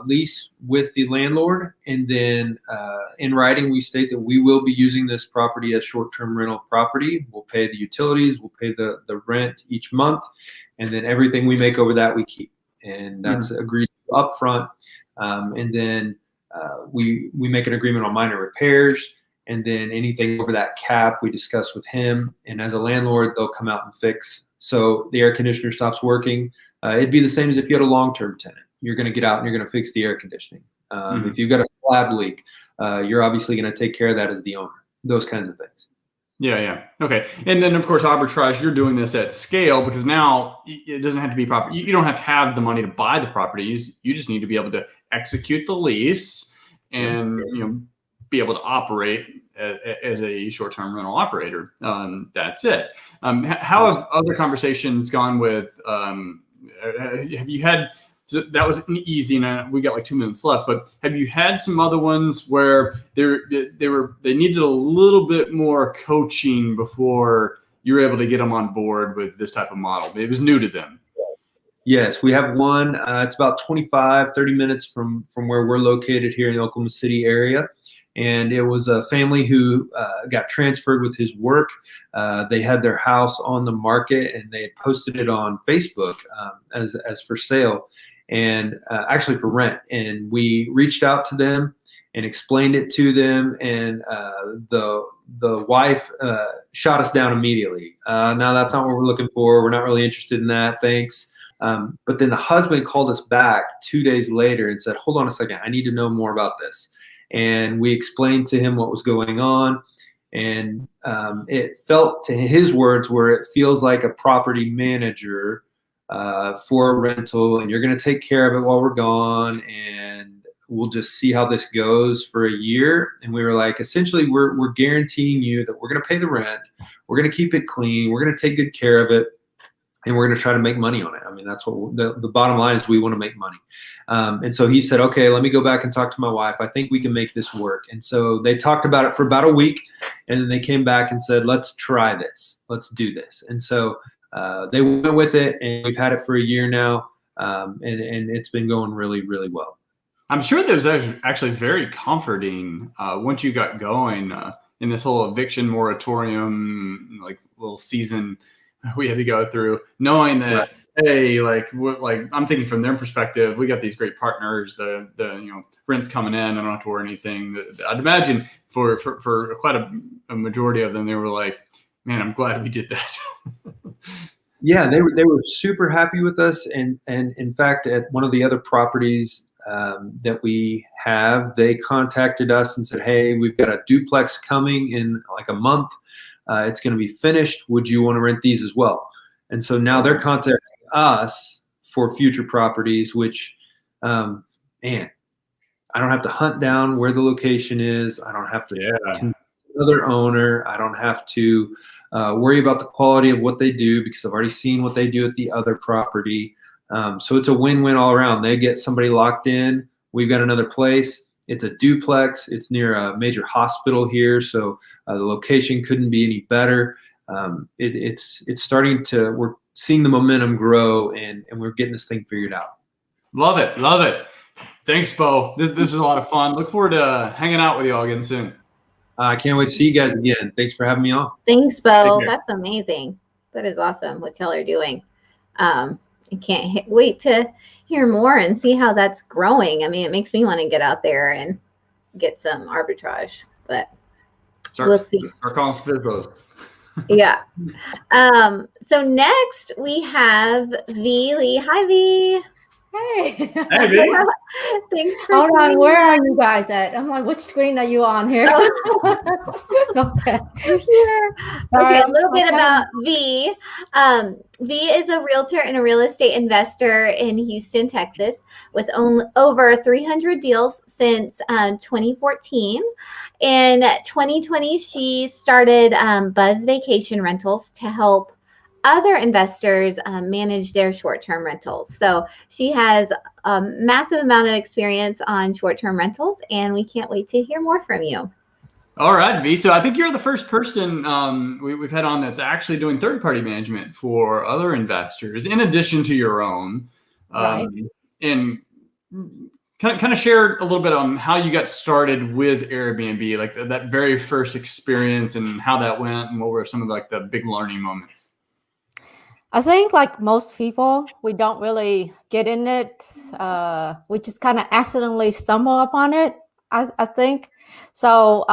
lease with the landlord, and then in writing we state that we will be using this property as short-term rental property. We'll pay the utilities, we'll pay the rent each month, and then everything we make over that we keep, and that's agreed up front. And then we make an agreement on minor repairs, and then anything over that cap we discuss with him, and as a landlord they'll come out and fix. So the air conditioner stops working. It'd be the same as if you had a long-term tenant. You're going to get out and you're going to fix the air conditioning. If you've got a slab leak, you're obviously going to take care of that as the owner. Those kinds of things. Yeah. Okay. And then, of course, arbitrage, you're doing this at scale because now it doesn't have to be property. You don't have to have the money to buy the properties. You just need to be able to execute the lease and be able to operate as a short-term rental operator. That's it. How have other conversations gone with? Have you had? So that was easy, and we got like 2 minutes left. But have you had some other ones where they needed a little bit more coaching before you were able to get them on board with this type of model? It was new to them. Yes, we have one. It's about 30 minutes from where we're located here in the Oklahoma City area. And it was a family who got transferred with his work. They had their house on the market, and they had posted it on Facebook as for sale, and actually for rent. And we reached out to them and explained it to them, and the wife shot us down immediately. No, that's not what we're looking for. We're not really interested in that. Thanks. But then the husband called us back 2 days later and said, hold on a second, I need to know more about this. And we explained to him what was going on. And it felt, to his words, where it feels like a property manager for a rental, and you're going to take care of it while we're gone, and we'll just see how this goes for a year. And we were like, essentially, we're guaranteeing you that we're going to pay the rent, we're going to keep it clean, we're going to take good care of it, and we're going to try to make money on it. I mean, that's what the bottom line is. We want to make money. And so he said, okay, let me go back and talk to my wife. I think we can make this work. And so they talked about it for about a week, and then they came back and said, let's try this. Let's do this. And so they went with it, and we've had it for a year now, and it's been going really, really well. I'm sure that was actually very comforting once you got going in this whole eviction moratorium, like little season we had to go through, knowing that, hey, like I'm thinking from their perspective, we got these great partners, the rent's coming in, I don't have to worry anything. I'd imagine for quite a majority of them, they were like, man, I'm glad we did that. Yeah, they were super happy with us. And in fact, at one of the other properties that we have, they contacted us and said, hey, we've got a duplex coming in like a month. It's going to be finished. Would you want to rent these as well? And so now they're contacting us for future properties, which, man, I don't have to hunt down where the location is. I don't have to convince another owner. I don't have to worry about the quality of what they do, because I've already seen what they do at the other property. So it's a win-win all around. They get somebody locked in. We've got another place. It's a duplex. It's near a major hospital here, so the location couldn't be any better. It's starting to, we're seeing the momentum grow, and we're getting this thing figured out. Love it. Love it. Thanks, Beau. This is a lot of fun. Look forward to hanging out with you all again soon. I can't wait to see you guys again. Thanks for having me on. Thanks, Beau. That's amazing. That is awesome what y'all are doing. I can't wait to hear more and see how that's growing. I mean, it makes me want to get out there and get some arbitrage, but we'll see. Start calling some Fizbos. Yeah. So next we have V Lee. Hi, V. Hey. Hey, V. Thanks for Hold on. Where are you guys at? I'm like, which screen are you on here? Okay. We're here. All Okay, right. a little bit about V. V is a realtor and a real estate investor in Houston, Texas, with over 300 deals since 2014. In 2020, she started Buzz Vacation Rentals to help other investors manage their short-term rentals. So she has a massive amount of experience on short-term rentals, and we can't wait to hear more from you. All right, V. So I think you're the first person we've had on that's actually doing third-party management for other investors, in addition to your own. Right. And kind of share a little bit on how you got started with Airbnb, like that very first experience and how that went, and what were some of like the big learning moments. I think like most people, we don't really get in it. We just kind of accidentally stumble upon it, I think. So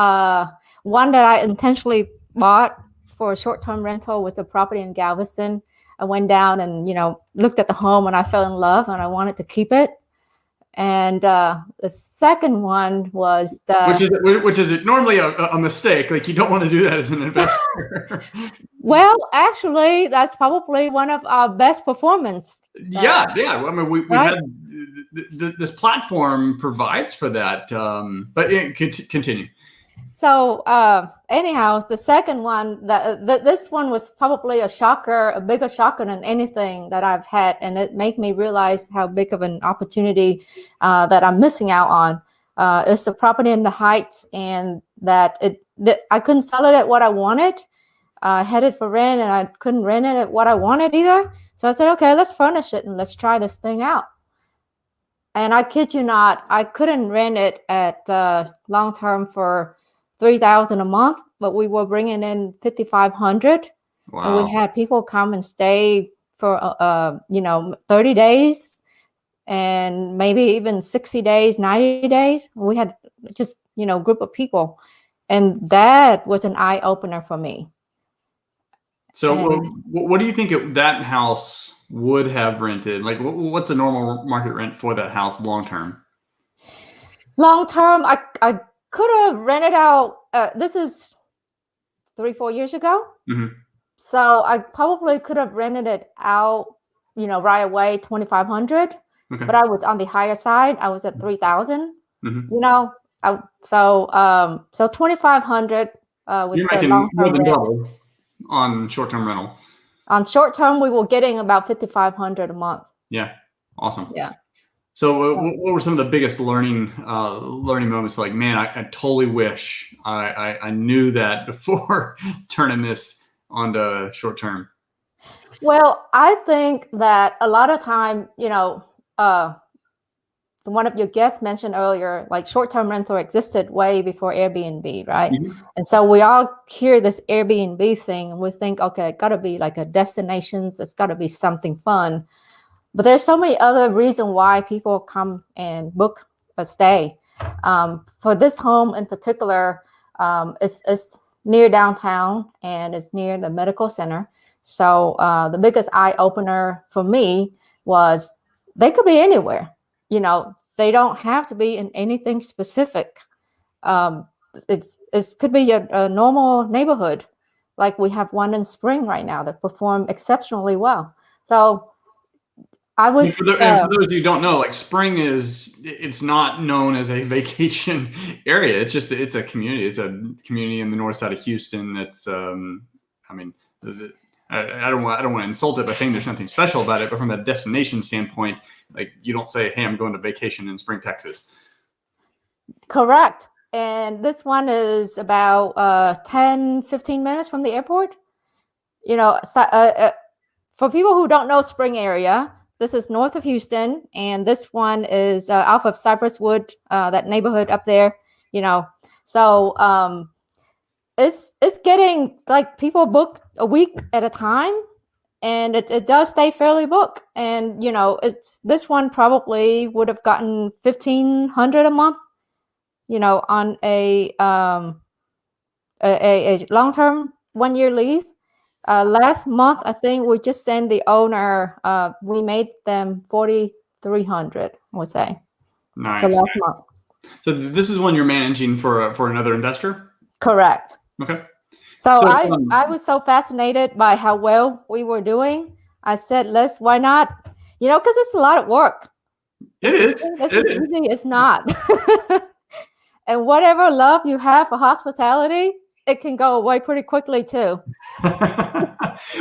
one that I intentionally bought for a short-term rental was a property in Galveston. I went down and, looked at the home, and I fell in love, and I wanted to keep it. And the second one was the which is normally a mistake. Like you don't want to do that as an investor. Well, actually, that's probably one of our best performance. Yeah. I mean, we right? had this platform provides for that. But continue. So anyhow, the second one, this one was probably a bigger shocker than anything that I've had, and it made me realize how big of an opportunity that I'm missing out on. It's a property in the Heights, and that I couldn't sell it at what I wanted. I had it for rent, and I couldn't rent it at what I wanted either. So I said, okay, let's furnish it and let's try this thing out. And I kid you not, I couldn't rent it at long term for $3,000 a month, but we were bringing in $5,500. Wow. And we had people come and stay for 30 days and maybe even 60 days, 90 days. We had just group of people, and that was an eye opener for me. So what do you think that house would have rented? Like what's a normal market rent for that house long term? Long term, I could have rented out. This is 3-4 years ago. Mm-hmm. So I probably could have rented it out, right away, $2,500. Okay. But I was on the higher side. I was at $3,000. Mm-hmm. So $2,500 was You're the making long more term than rent. double on short-term rental. On short term, we were getting about $5,500 a month. Yeah, awesome. Yeah. So what were some of the biggest learning moments? Like, man, I totally wish I knew that before turning this onto short term. Well, I think that a lot of time, one of your guests mentioned earlier, like short-term rental existed way before Airbnb, right? Mm-hmm. And so we all hear this Airbnb thing and we think, okay, it got to be like a destinations. It's got to be something fun. But there's so many other reasons why people come and book a stay. For this home in particular, it's near downtown and it's near the medical center. So the biggest eye opener for me was they could be anywhere. They don't have to be in anything specific. It could be a normal neighborhood, like we have one in Spring right now that perform exceptionally well. So I was. And for those who don't know, like Spring it's not known as a vacation area. It's a community. It's a community in the north side of Houston. That's I don't want to insult it by saying there's nothing special about it, but from a destination standpoint, like you don't say, hey, I'm going to vacation in Spring, Texas. Correct. And this one is about 10, 15 minutes from the airport. For people who don't know Spring area, this is north of Houston, and this one is off of Cypress Wood, that neighborhood up there, So it's getting like people book a week at a time, and it does stay fairly booked. And this one probably would have gotten $1,500 a month, on a long-term 1-year lease. Last month, I think we just sent the owner. We made them $4,300. I would say. Nice. For last month. So this is one you're managing for another investor. Correct. Okay. So I was so fascinated by how well we were doing. I said, why not? Because it's a lot of work. It is. This is easy. It's not. And whatever love you have for hospitality, it can go away pretty quickly too.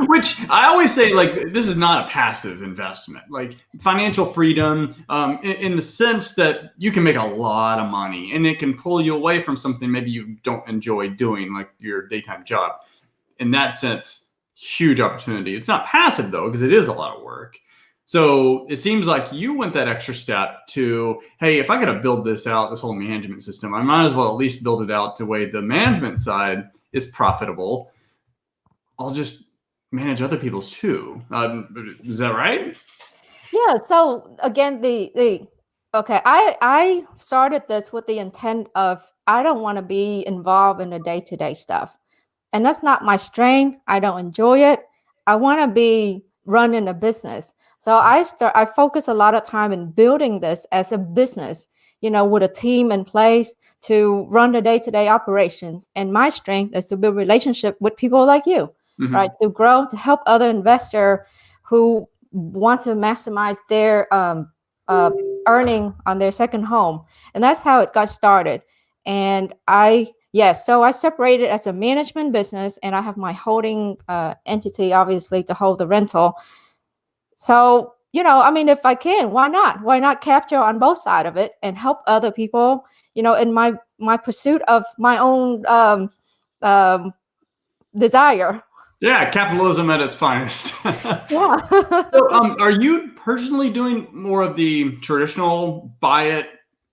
Which I always say, like, this is not a passive investment. Like financial freedom, in the sense that you can make a lot of money and it can pull you away from something maybe you don't enjoy doing, like your daytime job. In that sense, huge opportunity. It's not passive though, because it is a lot of work. So it seems like you went that extra step to, hey, if I got to build this out, this whole management system, I might as well at least build it out the way the management side is profitable. I'll just manage other people's too. Is that right? Yeah. So again, I started this with the intent of I don't want to be involved in the day-to-day stuff, and that's not my strength. I don't enjoy it. I want to be running a business. So I focus a lot of time in building this as a business, with a team in place to run the day-to-day operations. And my strength is to build relationship with people like you, right? To grow, to help other investors who want to maximize their earning on their second home. And that's how it got started. And so I separated as a management business, and I have my holding entity, obviously, to hold the rental. So, if I can, why not? Why not capture on both sides of it and help other people, in my pursuit of my own desire. Yeah, capitalism at its finest. Yeah. So, are you personally doing more of the traditional buy it,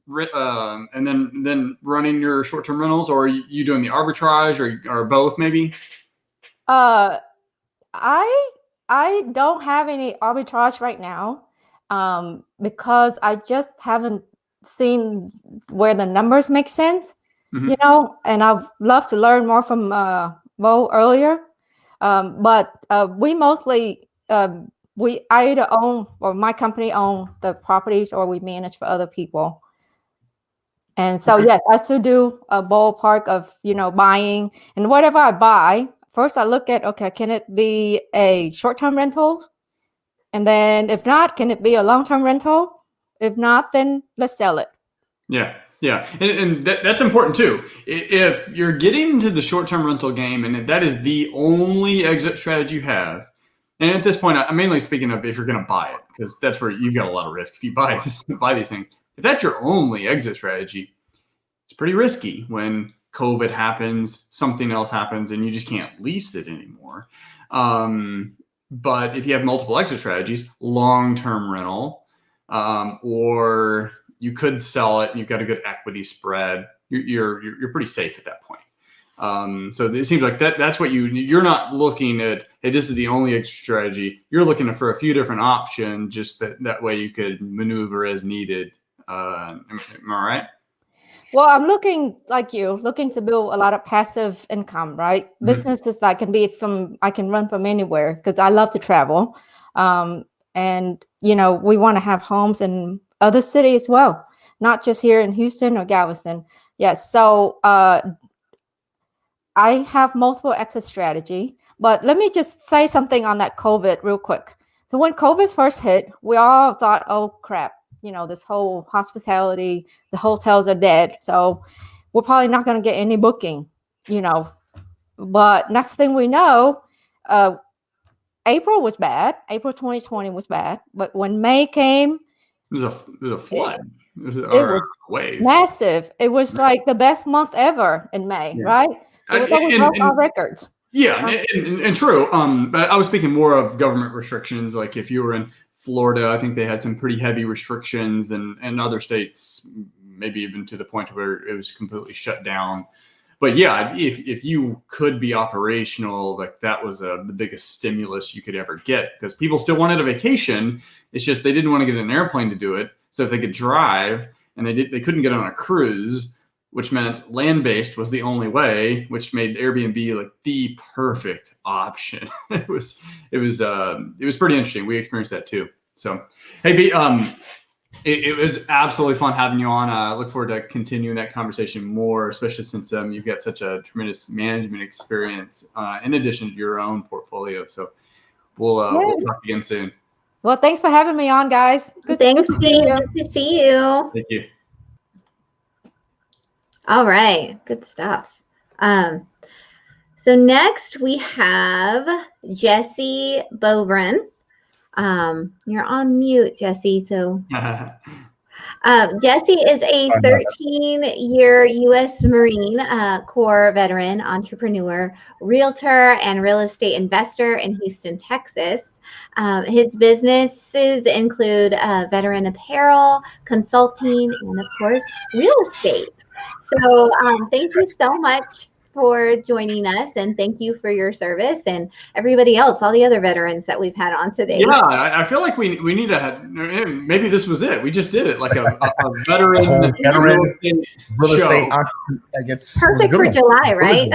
and then running your short-term rentals, or are you doing the arbitrage, or both maybe? I don't have any arbitrage right now, because I just haven't seen where the numbers make sense, and I'd love to learn more from Beau earlier. But we mostly, we either own, or my company own the properties, or we manage for other people. And so, yes, I still do a ballpark of, buying, and whatever I buy, first I look at, okay, can it be a short-term rental? And then if not, can it be a long-term rental? If not, then let's sell it. Yeah. And that's important too. If you're getting into the short-term rental game and that is the only exit strategy you have, and at this point, I'm mainly speaking of if you're going to buy it, because that's where you've got a lot of risk. If you buy these things, if that's your only exit strategy, it's pretty risky when COVID happens, something else happens, and you just can't lease it anymore. But if you have multiple exit strategies, long-term rental, or you could sell it and you've got a good equity spread, you're pretty safe at that point. So it seems like that's what you're not looking at, hey, this is the only exit strategy. You're looking for a few different options, just that way you could maneuver as needed. Am I right? Well, I'm looking to build a lot of passive income, right? Businesses that I can run from anywhere, because I love to travel. And, we want to have homes in other cities as well, not just here in Houston or Galveston. Yes. So I have multiple exit strategy, but let me just say something on that COVID real quick. So when COVID first hit, we all thought, oh, crap. This whole hospitality, the hotels are dead. So we're probably not going to get any booking, But next thing we know, April was bad. April 2020 was bad. But when May came, it was a flood. It was a wave. Massive. It was like the best month ever in May, right? So we broke our records. Yeah, and true. But I was speaking more of government restrictions. Like if you were in Florida, I think they had some pretty heavy restrictions, and other states, maybe even to the point where it was completely shut down. But yeah, if you could be operational, like that was the biggest stimulus you could ever get, because people still wanted a vacation. It's just they didn't want to get an airplane to do it. So if they could drive, and they couldn't get on a cruise, which meant land-based was the only way, which made Airbnb like the perfect option. It was pretty interesting. We experienced that too. So, hey, it was absolutely fun having you on. I look forward to continuing that conversation more, especially since you've got such a tremendous management experience in addition to your own portfolio. So we'll talk again soon. Well, thanks for having me on, guys. Thanks, Steve. Good to see you. Thank you. All right. Good stuff. So next we have Jesse Beaubrun. You're on mute, Jesse. So Jesse is a 13-year U.S. Marine Corps veteran, entrepreneur, realtor, and real estate investor in Houston, Texas. His businesses include veteran apparel, consulting, and of course, real estate. So thank you so much for joining us, and thank you for your service, and everybody else, all the other veterans that we've had on today. Yeah, I feel like we need to maybe this was it. We just did it, like a veteran real estate perfect for July, right?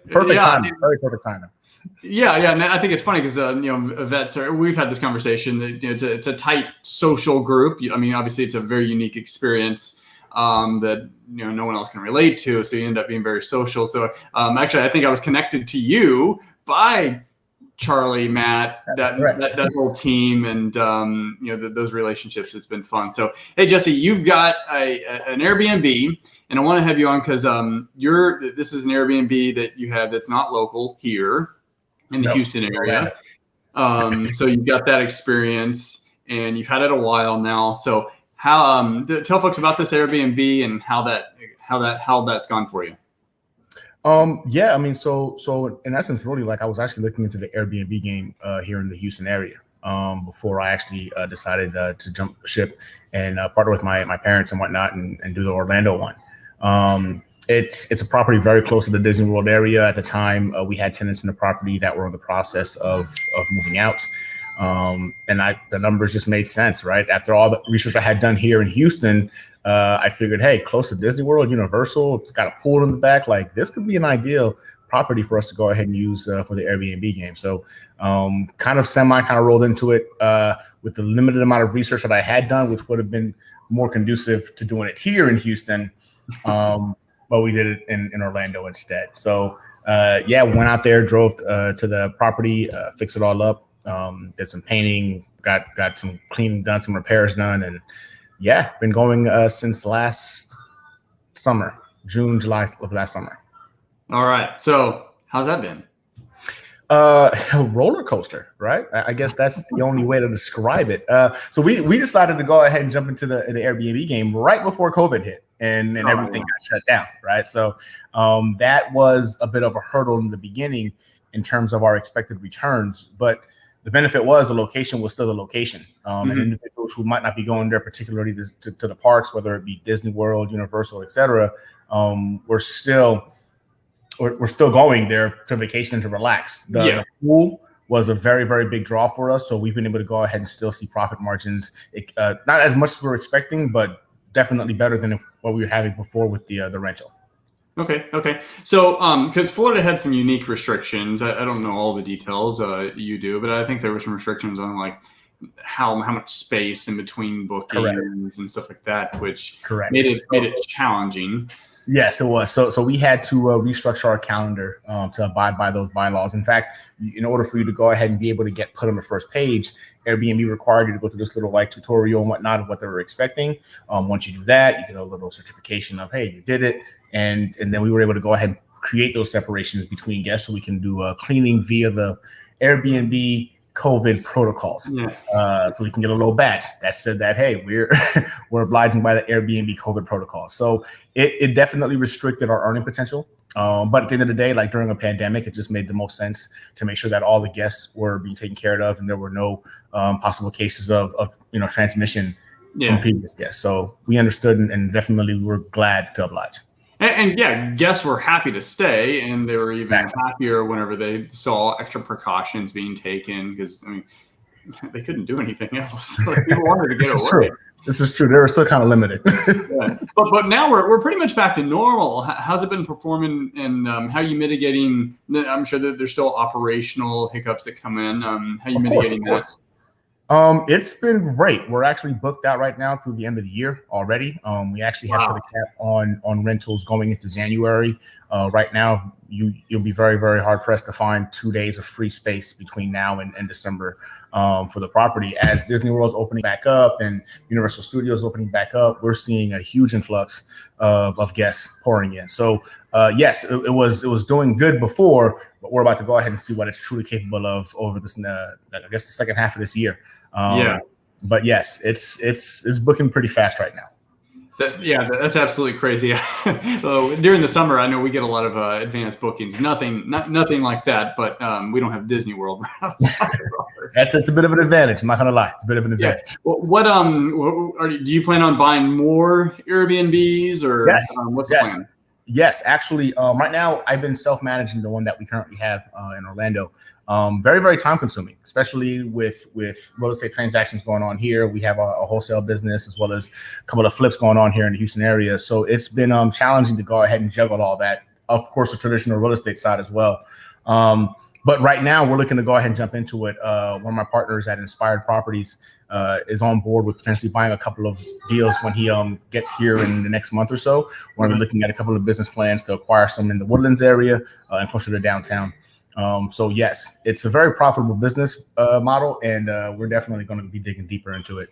Perfect timing. Very perfect timing. Yeah, and I think it's funny because vets we've had this conversation that it's a tight social group. I mean, obviously, it's a very unique experience that no one else can relate to. So you end up being very social. So actually, I think I was connected to you by Charlie, Matt, that whole team, and those relationships. It's been fun. So hey, Jesse, you've got an Airbnb, and I want to have you on because this is an Airbnb that you have that's not local here in the Houston area. So you've got that experience, and you've had it a while now. So how tell folks about this Airbnb and how that's gone for you. Yeah, I mean, so in essence, really, like I was actually looking into the Airbnb game here in the Houston area before I actually decided to jump ship and partner with my parents and whatnot and do the Orlando one. It's a property very close to the Disney World area. At the time, we had tenants in the property that were in the process of moving out. And the numbers just made sense, right? After all the research I had done here in Houston, I figured, hey, close to Disney World, Universal, it's got a pool in the back. Like this could be an ideal property for us to go ahead and use for the Airbnb game. So kind of rolled into it with the limited amount of research that I had done, which would have been more conducive to doing it here in Houston. But we did it in Orlando instead. So went out there, drove to the property, fixed it all up. Did some painting, got some cleaning done, some repairs done, and been going since last summer, June, July of last summer. All right. So how's that been? Roller coaster, right? I guess that's the only way to describe it. So we decided to go ahead and jump into the Airbnb game right before COVID hit and everything got shut down, right? So that was a bit of a hurdle in the beginning in terms of our expected returns, but the benefit was the location was still the location. And individuals who might not be going there particularly to the parks, whether it be Disney World, Universal, et cetera, we're still going there to vacation and to relax. The pool was a very, very big draw for us. So we've been able to go ahead and still see profit margins. Not as much as we were expecting, but definitely better than what we were having before with the rental. Okay. So, because Florida had some unique restrictions, I don't know all the details. You do, but I think there were some restrictions on like how much space in between bookings and stuff like that, which made it challenging. Yes, it was. So we had to restructure our calendar to abide by those bylaws. In fact, in order for you to go ahead and be able to get put on the first page, Airbnb required you to go through this little like tutorial and whatnot of what they were expecting. Once you do that, you get a little certification of, hey, you did it. And then we were able to go ahead and create those separations between guests so we can do cleaning via the Airbnb COVID protocols. So we can get a little badge that said that, hey, we're obliging by the Airbnb COVID protocol. So it definitely restricted our earning potential. But at the end of the day, like during a pandemic, it just made the most sense to make sure that all the guests were being taken care of and there were no possible cases of transmission from previous guests. So we understood and definitely were glad to oblige. And guests were happy to stay, and they were even happier whenever they saw extra precautions being taken because they couldn't do anything else. Like, people wanted to get away. This is true. They were still kind of limited. But now we're pretty much back to normal. How's it been performing, and how are you mitigating? I'm sure that there's still operational hiccups that come in. How are you mitigating that? It's been great. We're actually booked out right now through the end of the year already. We actually have put a cap on rentals going into January. Right now, you'll be very, very hard pressed to find 2 days of free space between now and December for the property. As Disney World's opening back up and Universal Studios opening back up, we're seeing a huge influx of guests pouring in. So yes, it was doing good before, but we're about to go ahead and see what it's truly capable of over this, I guess, the second half of this year. But yes, it's booking pretty fast right now. That's absolutely crazy. During the summer, I know we get a lot of advanced bookings. Nothing like that, but we don't have Disney World. It's a bit of an advantage. I'm not gonna lie, it's a bit of an advantage. Well, do you plan on buying more Airbnbs or what's the plan? Yes, actually, right now I've been self-managing the one that we currently have in Orlando. Very, very time consuming, especially with real estate transactions going on here. We have a wholesale business as well as a couple of flips going on here in the Houston area. So it's been challenging to go ahead and juggle all that. Of course, the traditional real estate side as well. But right now, we're looking to go ahead and jump into it. One of my partners at Inspired Properties is on board with potentially buying a couple of deals when he gets here in the next month or so. We're going to be looking at a couple of business plans to acquire some in the Woodlands area and closer to downtown. So yes, it's a very profitable business model, and we're definitely going to be digging deeper into it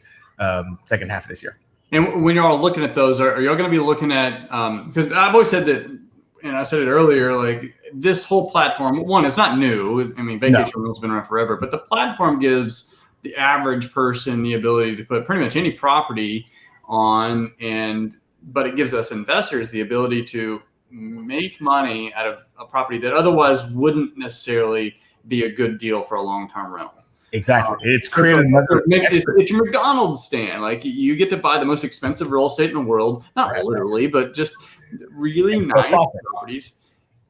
second half of this year. And when you're all looking at those, are y'all going to be looking at, because I've always said that, and I said it earlier, like this whole platform, one, it's not new. I mean, vacation rental's been around forever, but the platform gives the average person the ability to put pretty much any property on, but it gives us investors the ability to make money out of a property that otherwise wouldn't necessarily be a good deal for a long-term rental. Exactly. It's created it's your McDonald's stand. Like you get to buy the most expensive real estate in the world, not literally, but just really nice properties,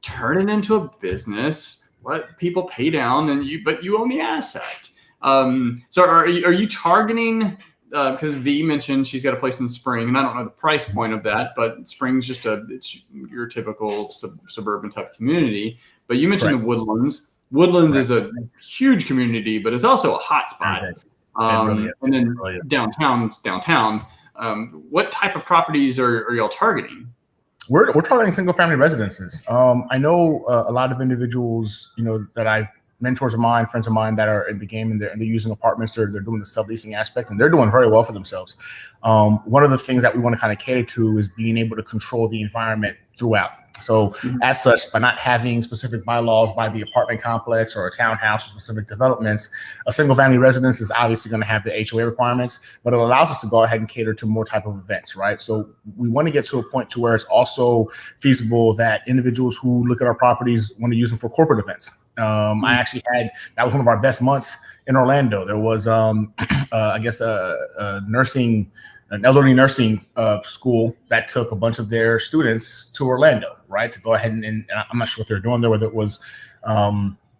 turn it into a business, let people pay down, but you own the asset. So are you targeting, because V mentioned she's got a place in Spring, and I don't know the price point of that, but Spring's just it's your typical suburban type community. But you mentioned the Woodlands. Woodlands is a huge community, but it's also a hot spot. And then downtown's downtown. What type of properties are y'all targeting? We're targeting single family residences. I know a lot of individuals, that I've mentors of mine, friends of mine that are in the game, and they're using apartments, or they're doing the subleasing aspect, and they're doing very well for themselves. One of the things that we want to kind of cater to is being able to control the environment throughout. So as such, by not having specific bylaws by the apartment complex or a townhouse or specific developments, a single family residence is obviously going to have the HOA requirements, but it allows us to go ahead and cater to more type of events, right? So we want to get to a point to where it's also feasible that individuals who look at our properties want to use them for corporate events. I actually that was one of our best months in Orlando. There was, I guess, an elderly nursing school that took a bunch of their students to Orlando, right? To go ahead and I'm not sure what they're doing there, whether it was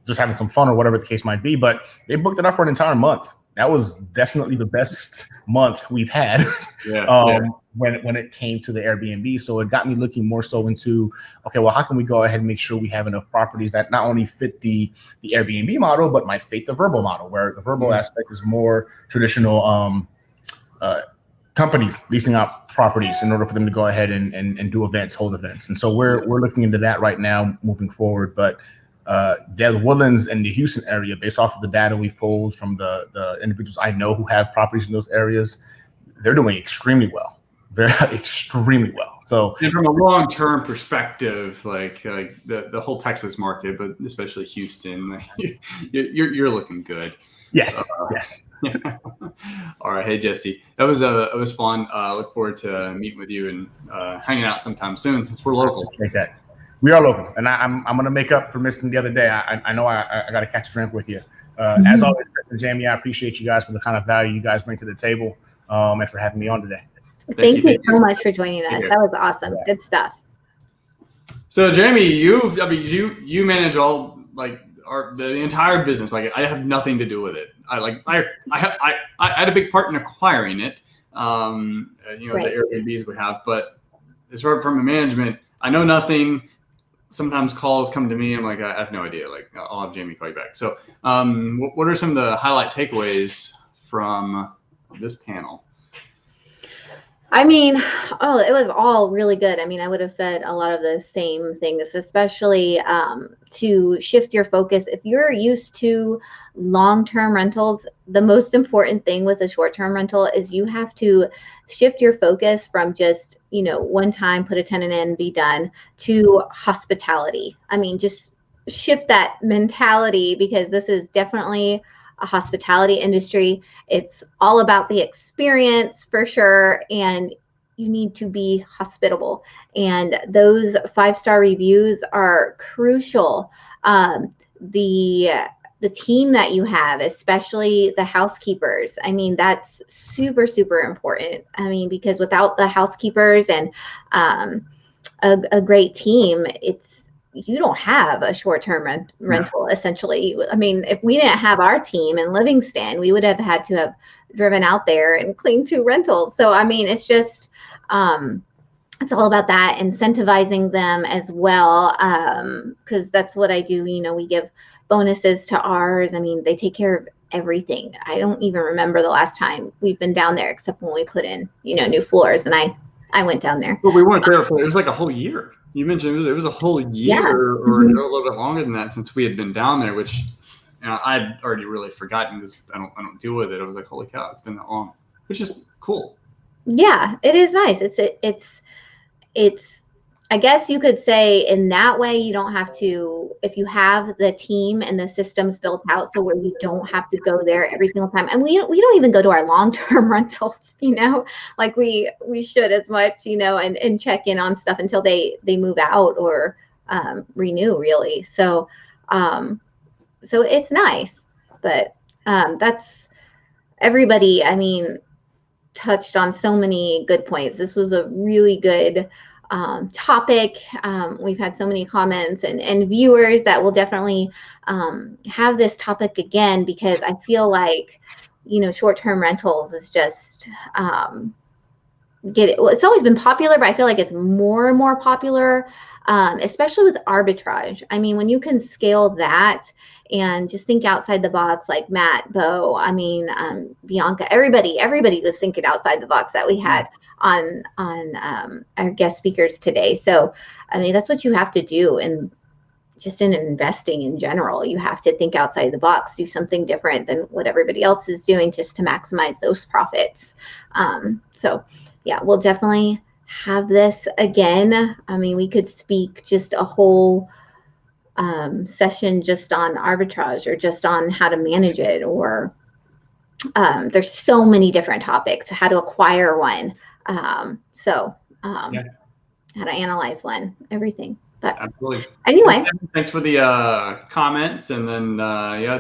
just having some fun or whatever the case might be, but they booked it up for an entire month. That was definitely the best month we've had when it came to the Airbnb. So it got me looking more so into, okay, well, how can we go ahead and make sure we have enough properties that not only fit the Airbnb model, but might fit the Vrbo model, where the Vrbo aspect is more traditional companies leasing out properties in order for them to go ahead and do events, hold events. And so we're looking into that right now moving forward. But the Woodlands and the Houston area, based off of the data we've pulled from the individuals I know who have properties in those areas, they're doing extremely well. They're extremely well. So, and from a long-term perspective, like the whole Texas market, but especially Houston, you're looking good. Yes. Yes. All right. Hey, Jesse, it was fun. Look forward to meeting with you and hanging out sometime soon, since we're local. Like that. We are local, and I'm going to make up for missing the other day. I know I got to catch a drink with you. As always, Chris and Jamie, I appreciate you guys for the kind of value you guys bring to the table, and for having me on today. Thank you so much for joining us. That was awesome. Good stuff. So, Jamie, you manage all the entire business. Like, I have nothing to do with it. I had a big part in acquiring it. The Airbnbs we have, but as far from a management, I know nothing. Sometimes calls come to me. I'm like, I have no idea. Like, I'll have Jamie call you back. So, what are some of the highlight takeaways from this panel? I mean, it was all really good. I mean, I would have said a lot of the same things, especially to shift your focus. If you're used to long-term rentals, the most important thing with a short-term rental is you have to shift your focus from just, one time, put a tenant in, be done, to hospitality. I mean, just shift that mentality, because this is definitely a hospitality industry. It's all about the experience for sure, and you need to be hospitable, and those 5-star reviews are crucial. The team that you have, especially the housekeepers, I mean, that's super, super important. I mean, because without the housekeepers and a great team, you don't have a short-term rental, essentially. I mean, if we didn't have our team in Livingston, we would have had to have driven out there and cleaned 2 rentals. So, I mean, it's just it's all about that, incentivizing them as well, because that's what I do. We give bonuses to ours. I mean, they take care of everything. I don't even remember the last time we've been down there, except when we put in, new floors, and I went down there. But we weren't there for, it was like a whole year. You mentioned it was a whole year or a little bit longer than that since we had been down there, which I'd already really forgotten because I don't deal with it. I was like, holy cow, it's been that long, which is cool. Yeah, it is nice. It's I guess you could say in that way, you don't have to, if you have the team and the systems built out so where you don't have to go there every single time. And we don't even go to our long-term rentals, like we should as much, and check in on stuff until they move out or renew, really. So it's nice, but that's everybody, touched on so many good points. This was a really good topic. We've had so many comments and viewers that will definitely have this topic again, because I feel like, short-term rentals is just it's always been popular, but I feel like it's more and more popular, especially with arbitrage. When you can scale that and just think outside the box, like Matt, Beau, Bianca, everybody was thinking outside the box that we had on our guest speakers today. So, that's what you have to do. And just in investing in general, you have to think outside the box, do something different than what everybody else is doing just to maximize those profits. So yeah, we'll definitely have this again. We could speak just a whole session just on arbitrage or just on how to manage it, or there's so many different topics, how to acquire one, how to analyze one, everything. But absolutely. Anyway, thanks for the comments, and then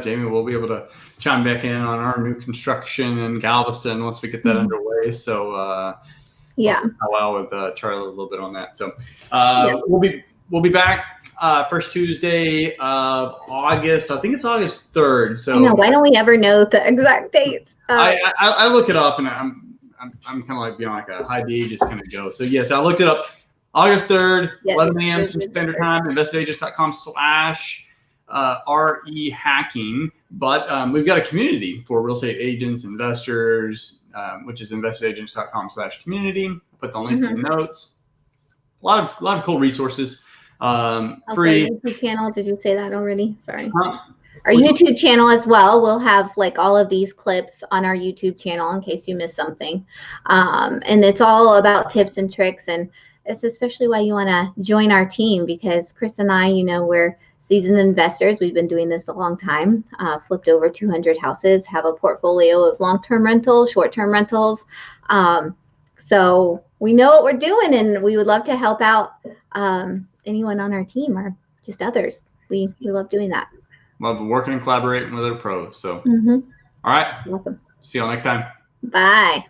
Jamie, we'll be able to chime back in on our new construction in Galveston once we get that underway. So powwow with Charlie a little bit on that. So we'll be back first Tuesday of August. I think it's August 3rd. So why don't we ever know the exact dates? I look it up, and I'm kind of like being like a high D, just kind of go. So yes, I looked it up. August 3rd, 11 a.m. Standard Time, investagents.com/RE-hacking. But we've got a community for real estate agents, investors, which is investagents.com/community. Put the link in the notes. A lot of cool resources. Free YouTube channel. Did you say that already? Sorry. Our YouTube channel as well. We'll have like all of these clips on our YouTube channel in case you missed something. And it's all about tips and tricks, and it's especially why you want to join our team, because Chris and I, we're seasoned investors. We've been doing this a long time, flipped over 200 houses, have a portfolio of long-term rentals, short-term rentals. So we know what we're doing, and we would love to help out anyone on our team or just others. We love doing that. Love working and collaborating with other pros. So, all right. Awesome. See y'all next time. Bye.